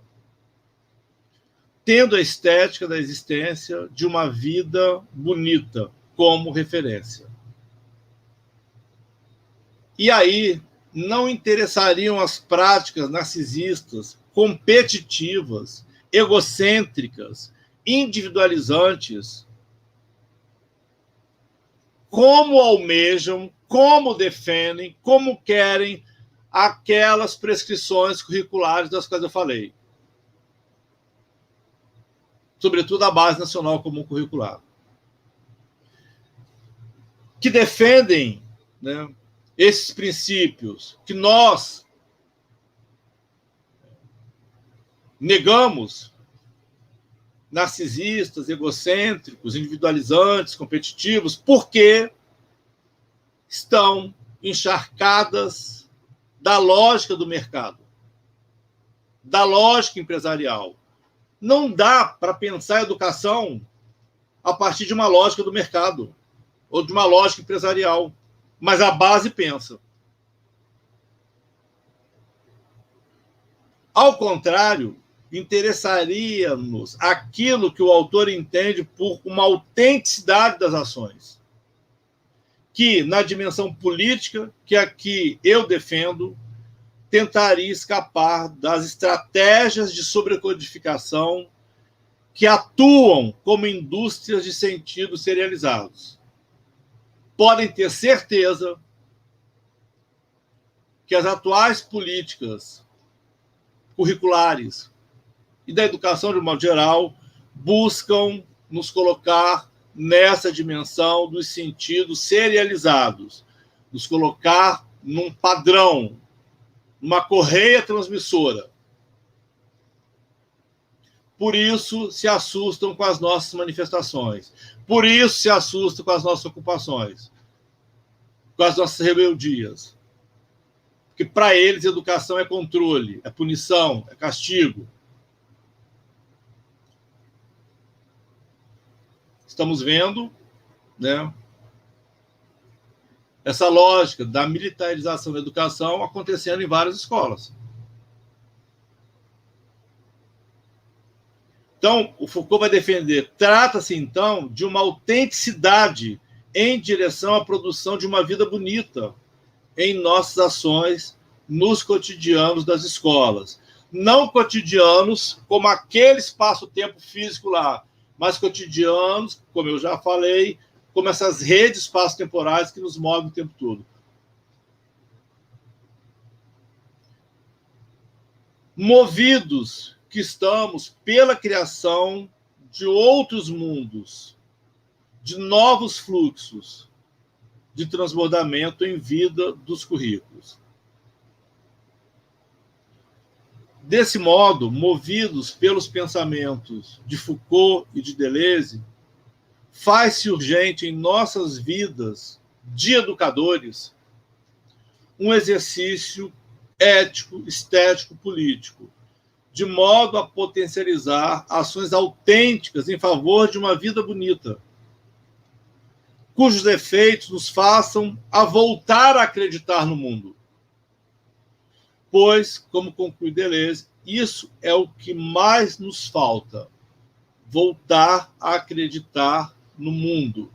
tendo a estética da existência de uma vida bonita como referência. E aí não interessariam as práticas narcisistas, competitivas, egocêntricas, individualizantes, como almejam, como defendem, como querem aquelas prescrições curriculares das quais eu falei. Sobretudo a Base Nacional Comum Curricular. Que defendem, né, esses princípios que nós negamos, narcisistas, egocêntricos, individualizantes, competitivos, porque estão encharcadas da lógica do mercado, da lógica empresarial. Não dá para pensar a educação a partir de uma lógica do mercado ou de uma lógica empresarial, mas a base pensa. Ao contrário, interessaria-nos aquilo que o autor entende por uma autenticidade das ações, que, na dimensão política, que aqui eu defendo, tentaria escapar das estratégias de sobrecodificação que atuam como indústrias de sentido serializados podem ter certeza que as atuais políticas curriculares e da educação, de modo geral, buscam nos colocar nessa dimensão dos sentidos serializados, nos colocar num padrão, numa correia transmissora. Por isso se assustam com as nossas manifestações, por isso se assustam com as nossas ocupações, com as nossas rebeldias. Porque para eles educação é controle, é punição, é castigo. Estamos vendo, né, essa lógica da militarização da educação acontecendo em várias escolas. Então, o Foucault vai defender, trata-se, então, de uma autenticidade em direção à produção de uma vida bonita em nossas ações, nos cotidianos das escolas. Não cotidianos como aquele espaço-tempo físico lá, mas cotidianos, como eu já falei, como essas redes espaço-temporais que nos movem o tempo todo. Movidos que estamos pela criação de outros mundos, de novos fluxos de transbordamento em vida dos currículos. Desse modo, movidos pelos pensamentos de Foucault e de Deleuze, faz-se urgente em nossas vidas de educadores um exercício ético, estético, político, de modo a potencializar ações autênticas em favor de uma vida bonita, cujos efeitos nos façam a voltar a acreditar no mundo. Pois, como conclui Deleuze, isso é o que mais nos falta, voltar a acreditar no mundo,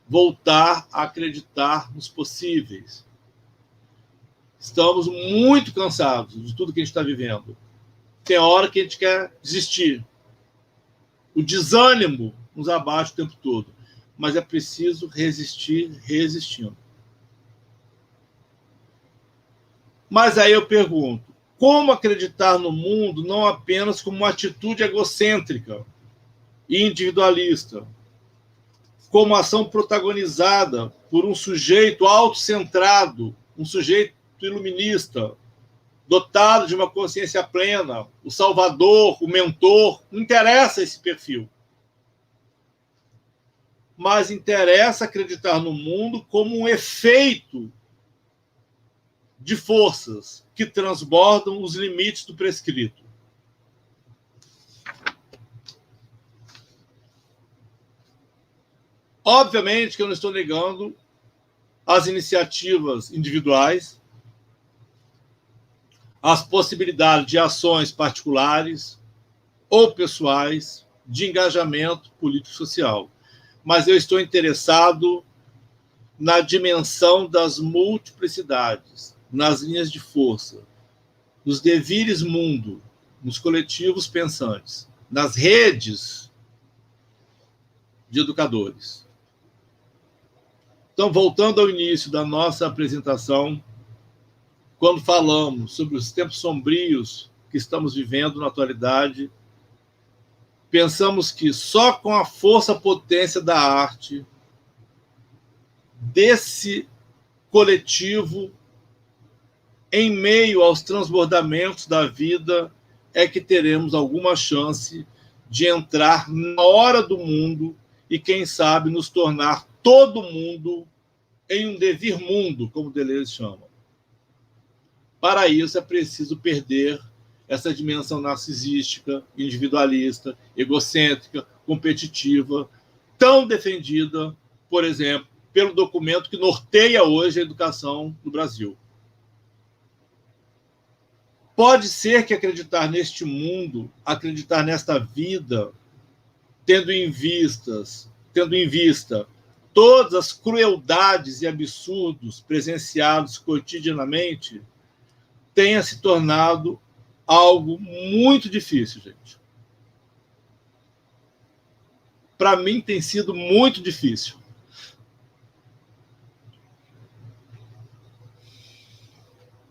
voltar a acreditar nos possíveis. Estamos muito cansados de tudo que a gente está vivendo. Tem hora que a gente quer desistir. O desânimo nos abate o tempo todo. Mas é preciso resistir, resistindo. Mas aí eu pergunto, como acreditar no mundo não apenas como uma atitude egocêntrica e individualista, como ação protagonizada por um sujeito autocentrado, um sujeito iluminista, dotado de uma consciência plena, o salvador, o mentor, não interessa esse perfil. Mas interessa acreditar no mundo como um efeito de forças que transbordam os limites do prescrito. Obviamente que eu não estou negando as iniciativas individuais, as possibilidades de ações particulares ou pessoais de engajamento político-social. Mas eu estou interessado na dimensão das multiplicidades, nas linhas de força, nos devires mundo, nos coletivos pensantes, nas redes de educadores. Então, voltando ao início da nossa apresentação, quando falamos sobre os tempos sombrios que estamos vivendo na atualidade, pensamos que só com a força-potência da arte, desse coletivo, em meio aos transbordamentos da vida, é que teremos alguma chance de entrar na hora do mundo e, quem sabe, nos tornar todo mundo em um devir mundo, como Deleuze chama. Para isso, é preciso perder essa dimensão narcisística, individualista, egocêntrica, competitiva, tão defendida, por exemplo, pelo documento que norteia hoje a educação no Brasil. Pode ser que acreditar neste mundo, acreditar nesta vida, tendo em vista todas as crueldades e absurdos presenciados cotidianamente, tenha se tornado algo muito difícil, gente. para mim tem sido muito difícil.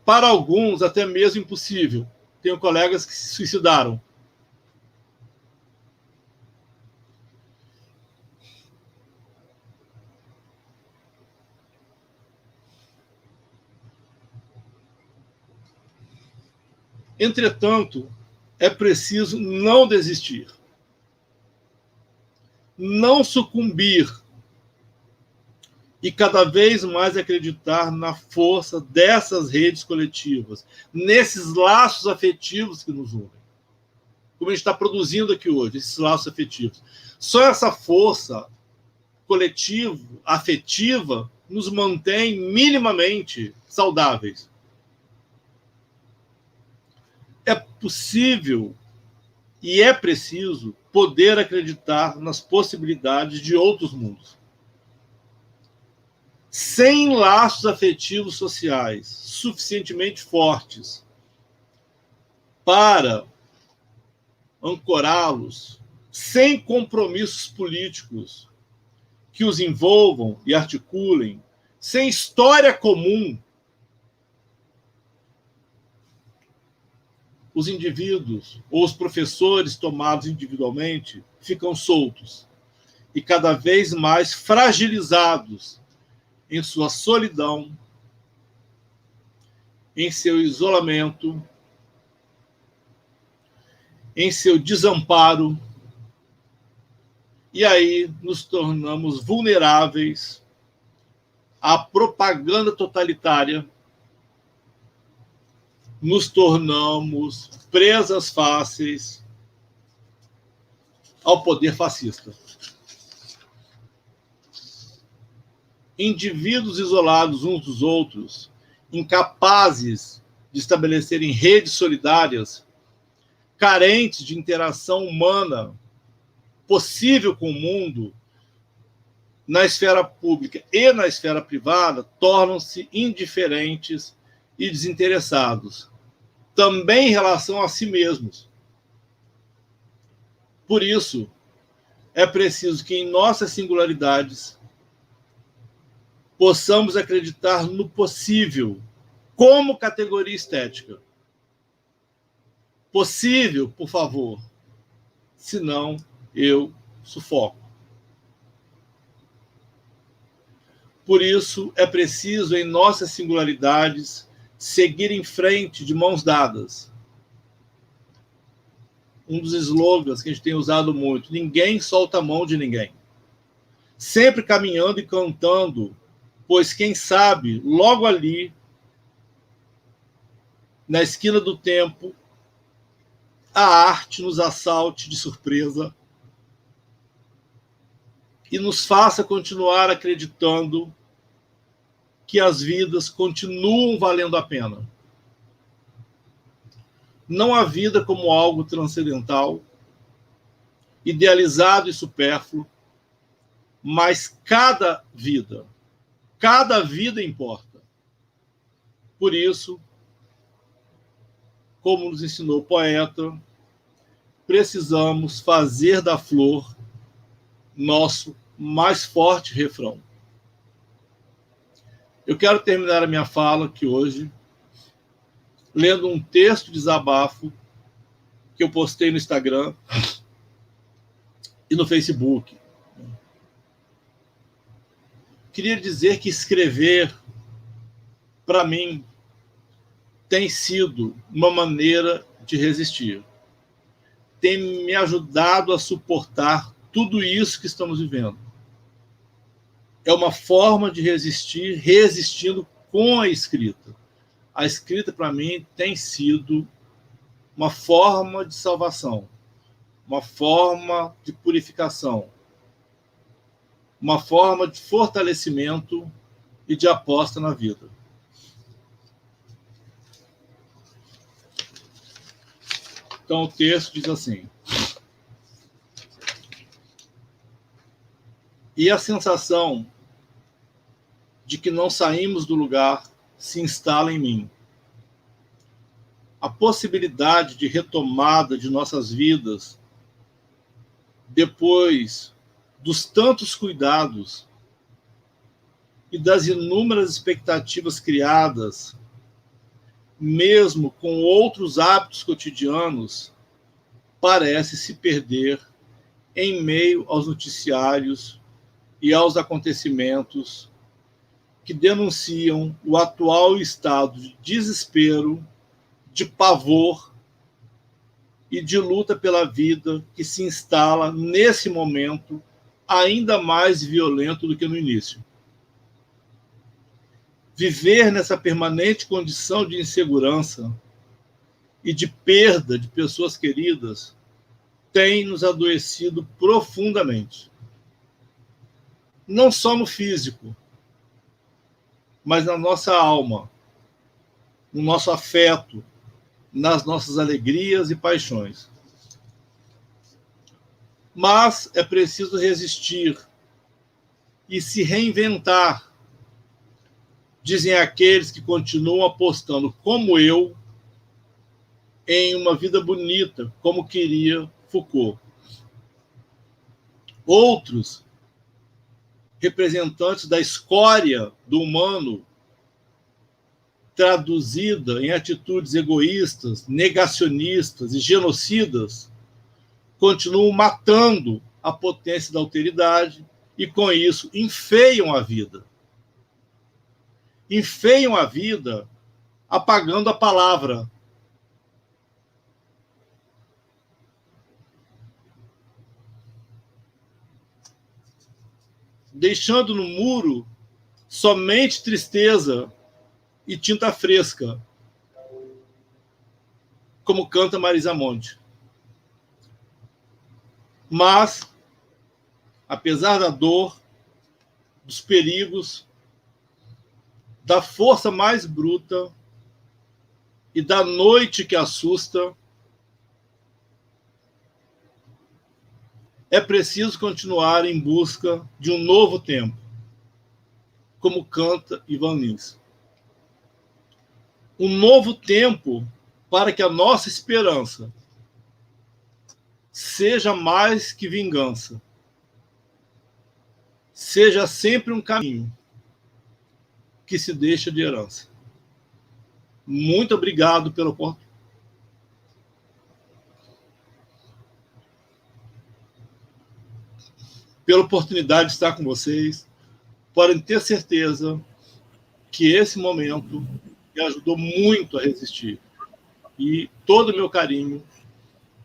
Para alguns, até mesmo impossível. Tenho colegas que se suicidaram. Entretanto, é preciso não desistir, não sucumbir e cada vez mais acreditar na força dessas redes coletivas, nesses laços afetivos que nos unem. Como a gente está produzindo aqui hoje, esses laços afetivos. Só essa força coletiva, afetiva, nos mantém minimamente saudáveis. É possível e é preciso poder acreditar nas possibilidades de outros mundos. Sem laços afetivos sociais suficientemente fortes para ancorá-los, sem compromissos políticos que os envolvam e articulem, sem história comum, os indivíduos ou os professores tomados individualmente ficam soltos e cada vez mais fragilizados em sua solidão, em seu isolamento, em seu desamparo, e aí nos tornamos vulneráveis à propaganda totalitária, nos tornamos presas fáceis ao poder fascista. Indivíduos isolados uns dos outros, incapazes de estabelecerem redes solidárias, carentes de interação humana possível com o mundo, na esfera pública e na esfera privada, tornam-se indiferentes e desinteressados, também em relação a si mesmos. Por isso, é preciso que em nossas singularidades possamos acreditar no possível como categoria estética. Possível, por favor, senão eu sufoco. Por isso, é preciso, em nossas singularidades, seguir em frente de mãos dadas. Um dos slogans que a gente tem usado muito: ninguém solta a mão de ninguém. Sempre caminhando e cantando, pois quem sabe, logo ali, na esquina do tempo, a arte nos assalte de surpresa e nos faça continuar acreditando que as vidas continuam valendo a pena. Não a vida como algo transcendental, idealizado e supérfluo, mas cada vida importa. Por isso, como nos ensinou o poeta, precisamos fazer da flor nosso mais forte refrão. Eu quero terminar a minha fala aqui hoje lendo um texto de desabafo que eu postei no Instagram e no Facebook. Queria dizer que escrever, para mim, tem sido uma maneira de resistir. Tem me ajudado a suportar tudo isso que estamos vivendo. É uma forma de resistir, resistindo com a escrita. A escrita, para mim, tem sido uma forma de salvação, uma forma de purificação, uma forma de fortalecimento e de aposta na vida. Então, o texto diz assim: e a sensação de que não saímos do lugar se instala em mim. A possibilidade de retomada de nossas vidas depois dos tantos cuidados e das inúmeras expectativas criadas, mesmo com outros hábitos cotidianos, parece se perder em meio aos noticiários e aos acontecimentos que denunciam o atual estado de desespero, de pavor e de luta pela vida que se instala nesse momento ainda mais violento do que no início. Viver nessa permanente condição de insegurança e de perda de pessoas queridas tem nos adoecido profundamente. Não só no físico, mas na nossa alma, no nosso afeto, nas nossas alegrias e paixões. Mas é preciso resistir e se reinventar, dizem aqueles que continuam apostando, como eu, em uma vida bonita, como queria Foucault. Outros, representantes da escória do humano, traduzida em atitudes egoístas, negacionistas e genocidas, continuam matando a potência da alteridade e, com isso, enfeiam a vida. Enfeiam a vida apagando a palavra. Deixando no muro somente tristeza e tinta fresca, como canta Marisa Monte. Mas, apesar da dor, dos perigos, da força mais bruta e da noite que assusta, é preciso continuar em busca de um novo tempo, como canta Ivan Lins. Um novo tempo para que a nossa esperança seja mais que vingança, seja sempre um caminho que se deixa de herança. Muito obrigado pela oportunidade de estar com vocês. Podem ter certeza que esse momento me ajudou muito a resistir. E todo o meu carinho,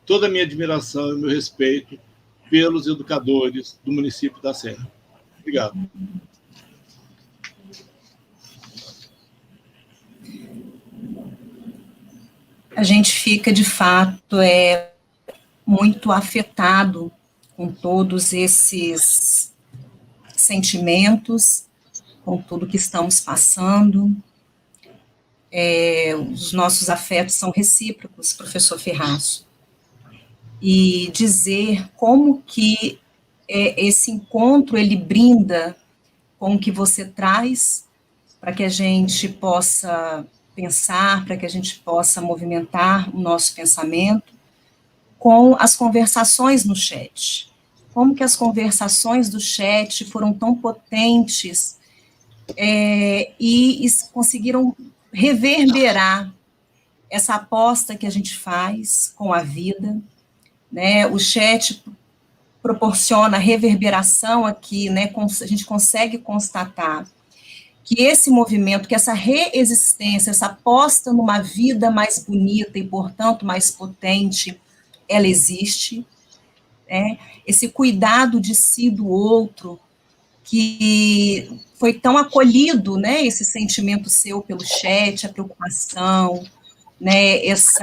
toda a minha admiração e meu respeito pelos educadores do município da Serra. Obrigado. A gente fica, de fato, muito afetado com todos esses sentimentos, com tudo que estamos passando. Os nossos afetos são recíprocos, professor Ferraz. E dizer como que esse encontro, ele brinda com o que você traz, para que a gente possa pensar, para que a gente possa movimentar o nosso pensamento, com as conversações no chat. Como que as conversações do chat foram tão potentes e conseguiram reverberar essa aposta que a gente faz com a vida, né? O chat proporciona reverberação aqui, né? A gente consegue constatar que esse movimento, que essa reexistência, essa aposta numa vida mais bonita e, portanto, mais potente, ela existe, né? Esse cuidado de si do outro, que foi tão acolhido, né, esse sentimento seu pelo chat, a preocupação, né, esse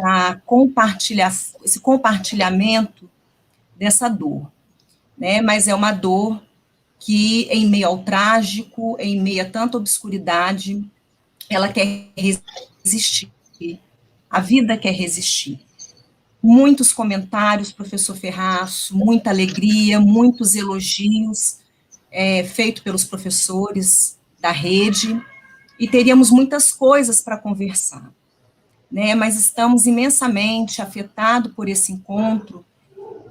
compartilhamento dessa dor, né, mas é uma dor que, em meio ao trágico, em meio a tanta obscuridade, ela quer resistir, a vida quer resistir. Muitos comentários, professor Ferraz, muita alegria, muitos elogios feitos pelos professores da rede, e teríamos muitas coisas para conversar, né? Mas estamos imensamente afetados por esse encontro,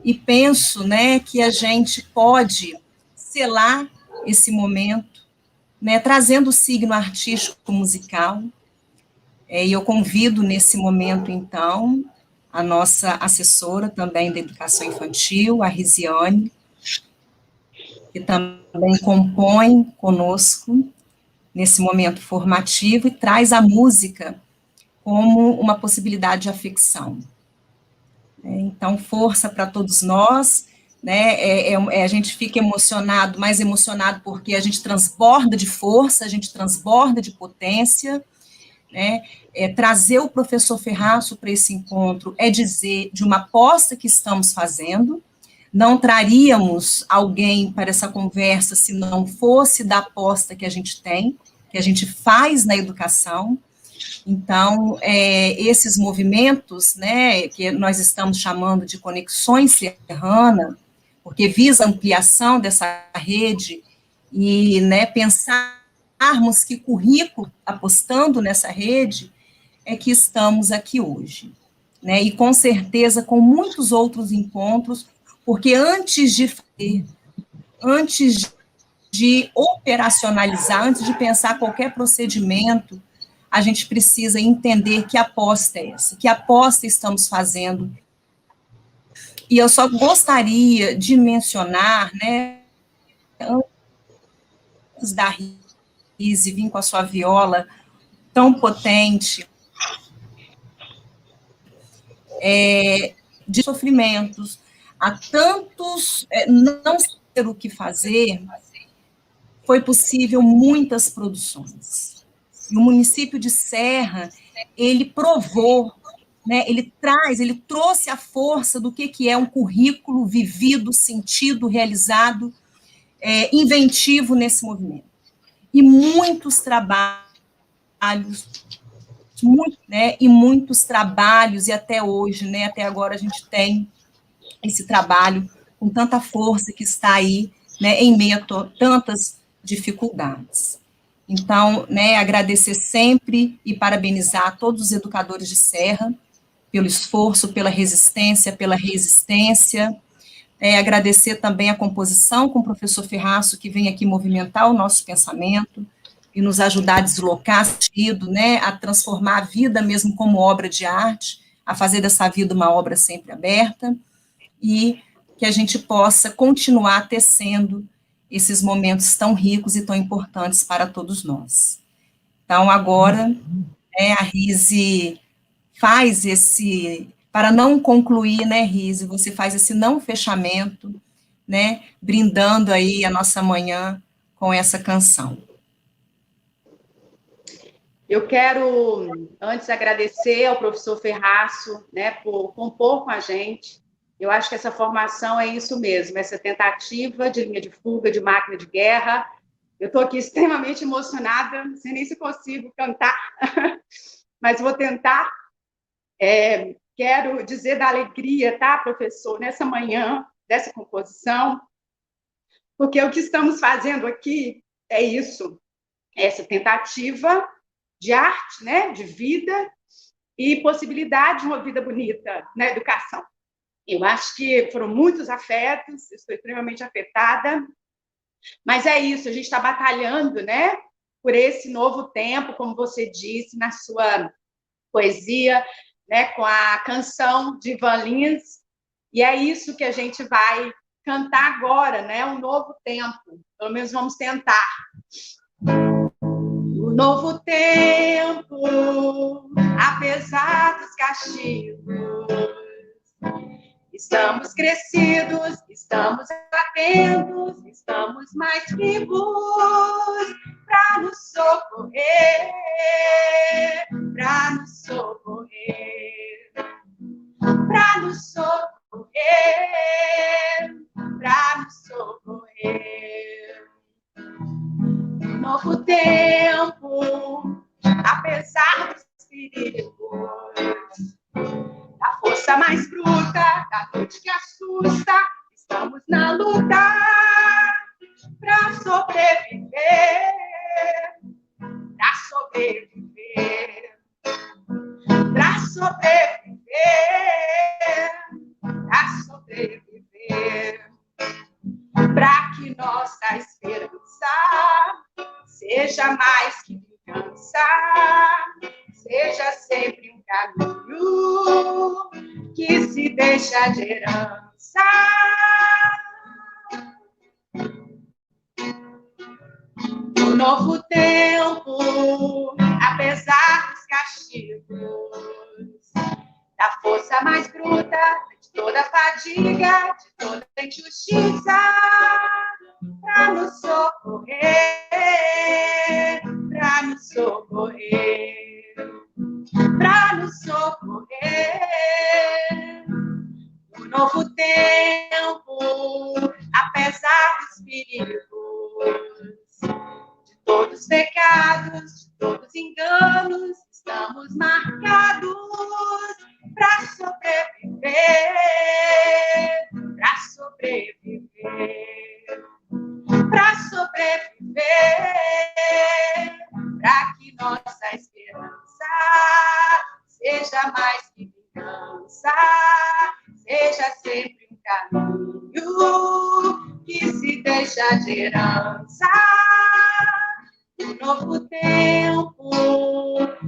e penso, né, que a gente pode selar esse momento, né, trazendo o signo artístico musical. E eu convido nesse momento, então, a nossa assessora também da educação infantil, a Risiane, que também compõe conosco nesse momento formativo e traz a música como uma possibilidade de afecção. Então, força para todos nós, né? A gente fica emocionado, mais emocionado porque a gente transborda de força, a gente transborda de potência, né? Trazer o professor Ferraço para esse encontro é dizer de uma aposta que estamos fazendo. Não traríamos alguém para essa conversa se não fosse da aposta que a gente tem, que a gente faz na educação. Então, esses movimentos, né, que nós estamos chamando de Conexões Serrana, porque visa a ampliação dessa rede e, né, pensarmos que currículo, apostando nessa rede, é que estamos aqui hoje, né, e com certeza com muitos outros encontros, porque antes de operacionalizar, antes de pensar qualquer procedimento, a gente precisa entender que aposta é essa, que aposta estamos fazendo. E eu só gostaria de mencionar, né, antes da Rise vir com a sua viola tão potente, de sofrimentos, há tantos, não saber o que fazer, foi possível muitas produções. E o município de Serra, ele provou, né, ele trouxe a força do que é um currículo vivido, sentido, realizado, inventivo nesse movimento. E muitos trabalhos, e muitos trabalhos, e até hoje, né, até agora a gente tem esse trabalho com tanta força que está aí, né, em meio a tantas dificuldades. Então, né, agradecer sempre e parabenizar todos os educadores de Serra pelo esforço, pela resistência, agradecer também a composição com o professor Ferraço, que vem aqui movimentar o nosso pensamento e nos ajudar a deslocar sentido, né, a transformar a vida mesmo como obra de arte, a fazer dessa vida uma obra sempre aberta, e que a gente possa continuar tecendo esses momentos tão ricos e tão importantes para todos nós. Então, agora, a Rise faz para não concluir, né, Rise, você faz esse não fechamento, né, brindando aí a nossa manhã com essa canção. Eu quero, antes, agradecer ao professor Ferraço, né, por compor com a gente. Eu acho que essa formação é isso mesmo, essa tentativa de linha de fuga, de máquina de guerra. Eu estou aqui extremamente emocionada, não sei nem se consigo cantar, mas vou tentar. Quero dizer da alegria, tá, professor, nessa manhã, dessa composição, porque o que estamos fazendo aqui é isso, essa tentativa de arte, né, de vida e possibilidade de uma vida bonita na educação. Eu acho que foram muitos afetos, estou extremamente afetada, mas é isso, a gente está batalhando, né, por esse novo tempo, como você disse na sua poesia, né, com a canção de Ivan Lins, e é isso que a gente vai cantar agora, né, um novo tempo, pelo menos vamos tentar. O novo tempo, apesar dos castigos, estamos crescidos, estamos atentos, estamos mais vivos para nos socorrer, para nos socorrer, para nos socorrer, para nos socorrer. Novo tempo, apesar dos perigos, da força mais bruta, da noite que assusta, estamos na luta para sobreviver, para sobreviver, para sobreviver, para sobreviver, para que nós nossa esperança seja mais que vingança, seja sempre um caminho que se deixa de herança. Um novo tempo, apesar dos castigos, da força mais bruta, de toda fadiga, de toda injustiça, para nos socorrer, para nos socorrer, para nos socorrer. Um novo tempo, apesar dos perigos, de todos os pecados, de todos os enganos, estamos marcados para sobreviver, para sobreviver, para sobreviver, para que nossa esperança seja mais que vingança, seja sempre um caminho que se deixa de herança. Um novo tempo,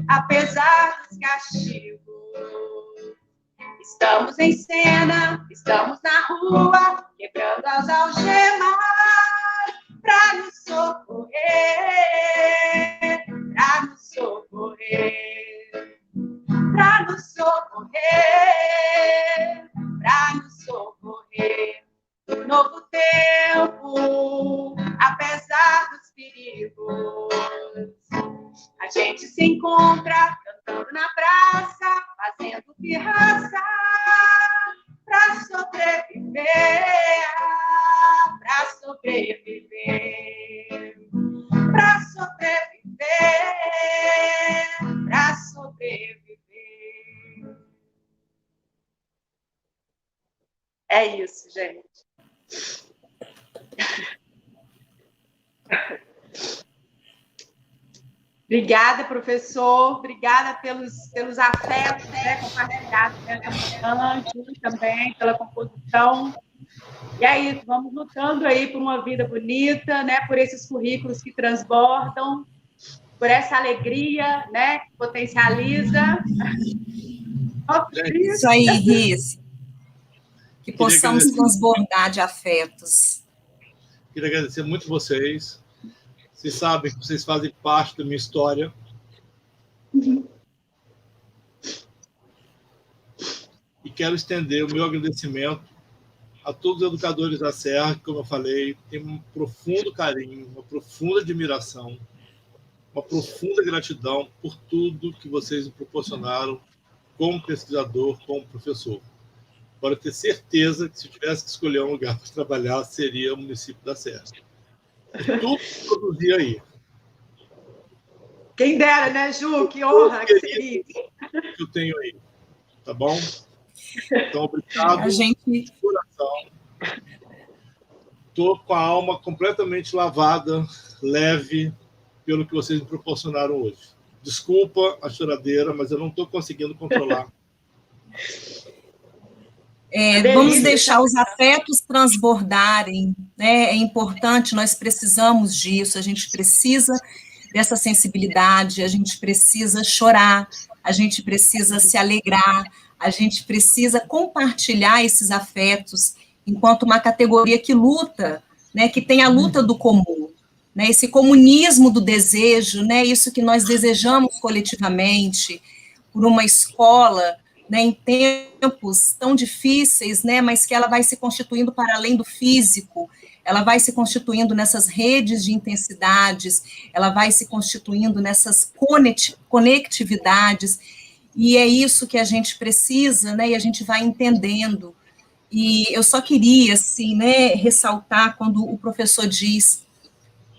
apesar dos castigos, estamos em cena, estamos na rua, quebrando as algemas, para nos socorrer, para nos socorrer, para nos socorrer, para nos socorrer. Um novo tempo, apesar dos perigos, a gente se encontra cantando na praça, fazendo pirraça, para sobreviver, para sobreviver, para sobreviver, para sobreviver. É isso, gente. Obrigada, professor. Obrigada pelos afetos, né, compartilhados nessa manhã, Júlio também, pela composição. E é isso, vamos lutando aí por uma vida bonita, né, por esses currículos que transbordam, por essa alegria, né, que potencializa. Isso aí, Riz. Que possamos transbordar de afetos. Queria agradecer muito vocês. Vocês sabem que vocês fazem parte da minha história. E quero estender o meu agradecimento a todos os educadores da Serra, que, como eu falei, têm um profundo carinho, uma profunda admiração, uma profunda gratidão por tudo que vocês me proporcionaram como pesquisador, como professor. Pode ter certeza que, se eu tivesse que escolher um lugar para trabalhar, seria o município da Serra. E tudo que produzia aí. Quem dera, né, Ju? Que honra que seria. Que eu tenho aí. Tá bom? Então, obrigado. A gente... de coração. Estou com a alma completamente lavada, leve, pelo que vocês me proporcionaram hoje. Desculpa a choradeira, mas eu não estou conseguindo controlar. Vamos deixar os afetos transbordarem, né? É importante, nós precisamos disso, a gente precisa dessa sensibilidade, a gente precisa chorar, a gente precisa se alegrar, a gente precisa compartilhar esses afetos enquanto uma categoria que luta, né? Que tem a luta do comum, né? Esse comunismo do desejo, né? Isso que nós desejamos coletivamente por uma escola, né, em tempos tão difíceis, né, mas que ela vai se constituindo para além do físico, ela vai se constituindo nessas redes de intensidades, ela vai se constituindo nessas conectividades, e é isso que a gente precisa, né, e a gente vai entendendo. E eu só queria, assim, né, ressaltar quando o professor diz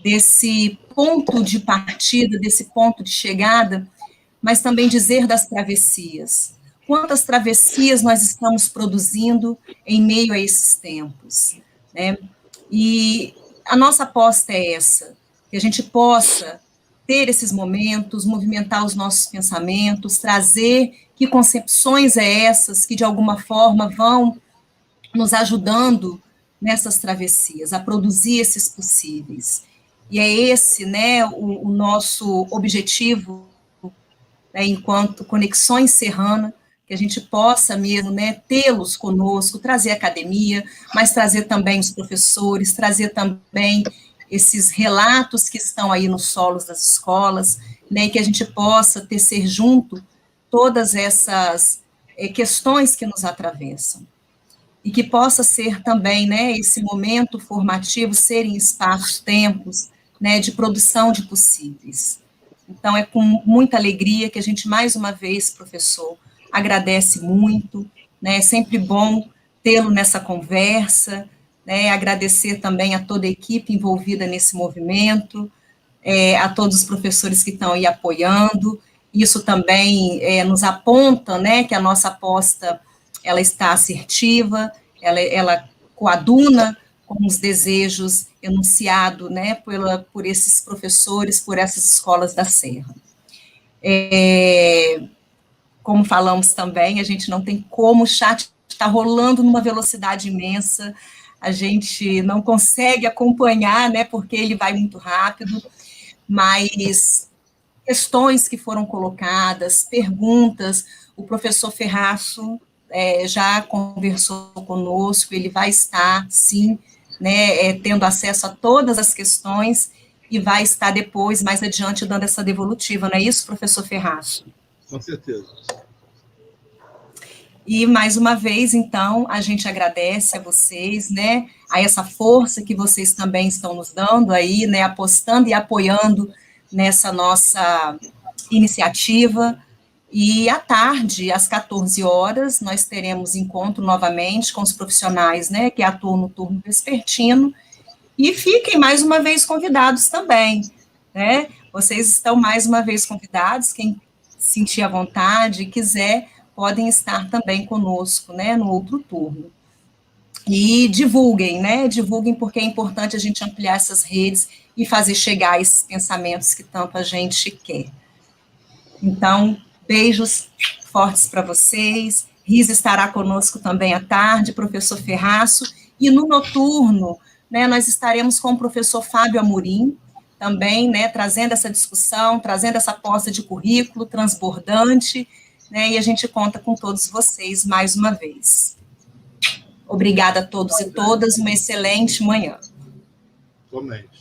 desse ponto de partida, desse ponto de chegada, mas também dizer das travessias. Quantas travessias nós estamos produzindo em meio a esses tempos, né? E a nossa aposta é essa, que a gente possa ter esses momentos, movimentar os nossos pensamentos, trazer que concepções é essas que, de alguma forma, vão nos ajudando, nessas travessias, a produzir esses possíveis. E é esse, né, o nosso objetivo, né, enquanto Conexões Serrana, que a gente possa mesmo, né, tê-los conosco, trazer a academia, mas trazer também os professores, trazer também esses relatos que estão aí nos solos das escolas, né, e que a gente possa tecer junto todas essas questões que nos atravessam. E que possa ser também, né, esse momento formativo, serem espaços-tempos, né, de produção de possíveis. Então, é com muita alegria que a gente, mais uma vez, professor, agradece muito, né, é sempre bom tê-lo nessa conversa, né, agradecer também a toda a equipe envolvida nesse movimento, a todos os professores que estão aí apoiando. Isso também nos aponta, né, que a nossa aposta, ela está assertiva, ela coaduna com os desejos enunciados, né, por esses professores, por essas escolas da Serra. Como falamos também, a gente não tem como, o chat está rolando numa velocidade imensa, a gente não consegue acompanhar, né, porque ele vai muito rápido, mas questões que foram colocadas, perguntas, o professor Ferraço já conversou conosco, ele vai estar, sim, né, tendo acesso a todas as questões e vai estar depois, mais adiante, dando essa devolutiva, não é isso, professor Ferraço? Com certeza. E, mais uma vez, então, a gente agradece a vocês, né, a essa força que vocês também estão nos dando aí, né, apostando e apoiando nessa nossa iniciativa. E à tarde, às 14 horas, nós teremos encontro novamente com os profissionais, né, que atuam no turno vespertino, e fiquem mais uma vez convidados também, né, vocês estão mais uma vez convidados, quem sentir à vontade e quiser, podem estar também conosco, né, no outro turno. E divulguem, né, divulguem porque é importante a gente ampliar essas redes e fazer chegar esses pensamentos que tanto a gente quer. Então, beijos fortes para vocês. Risa estará conosco também à tarde, professor Ferraço, e no noturno, né, nós estaremos com o professor Fábio Amorim, também, né, trazendo essa discussão, trazendo essa posta de currículo transbordante, né, e a gente conta com todos vocês mais uma vez. Obrigada a todos e todas, uma excelente manhã. Igualmente.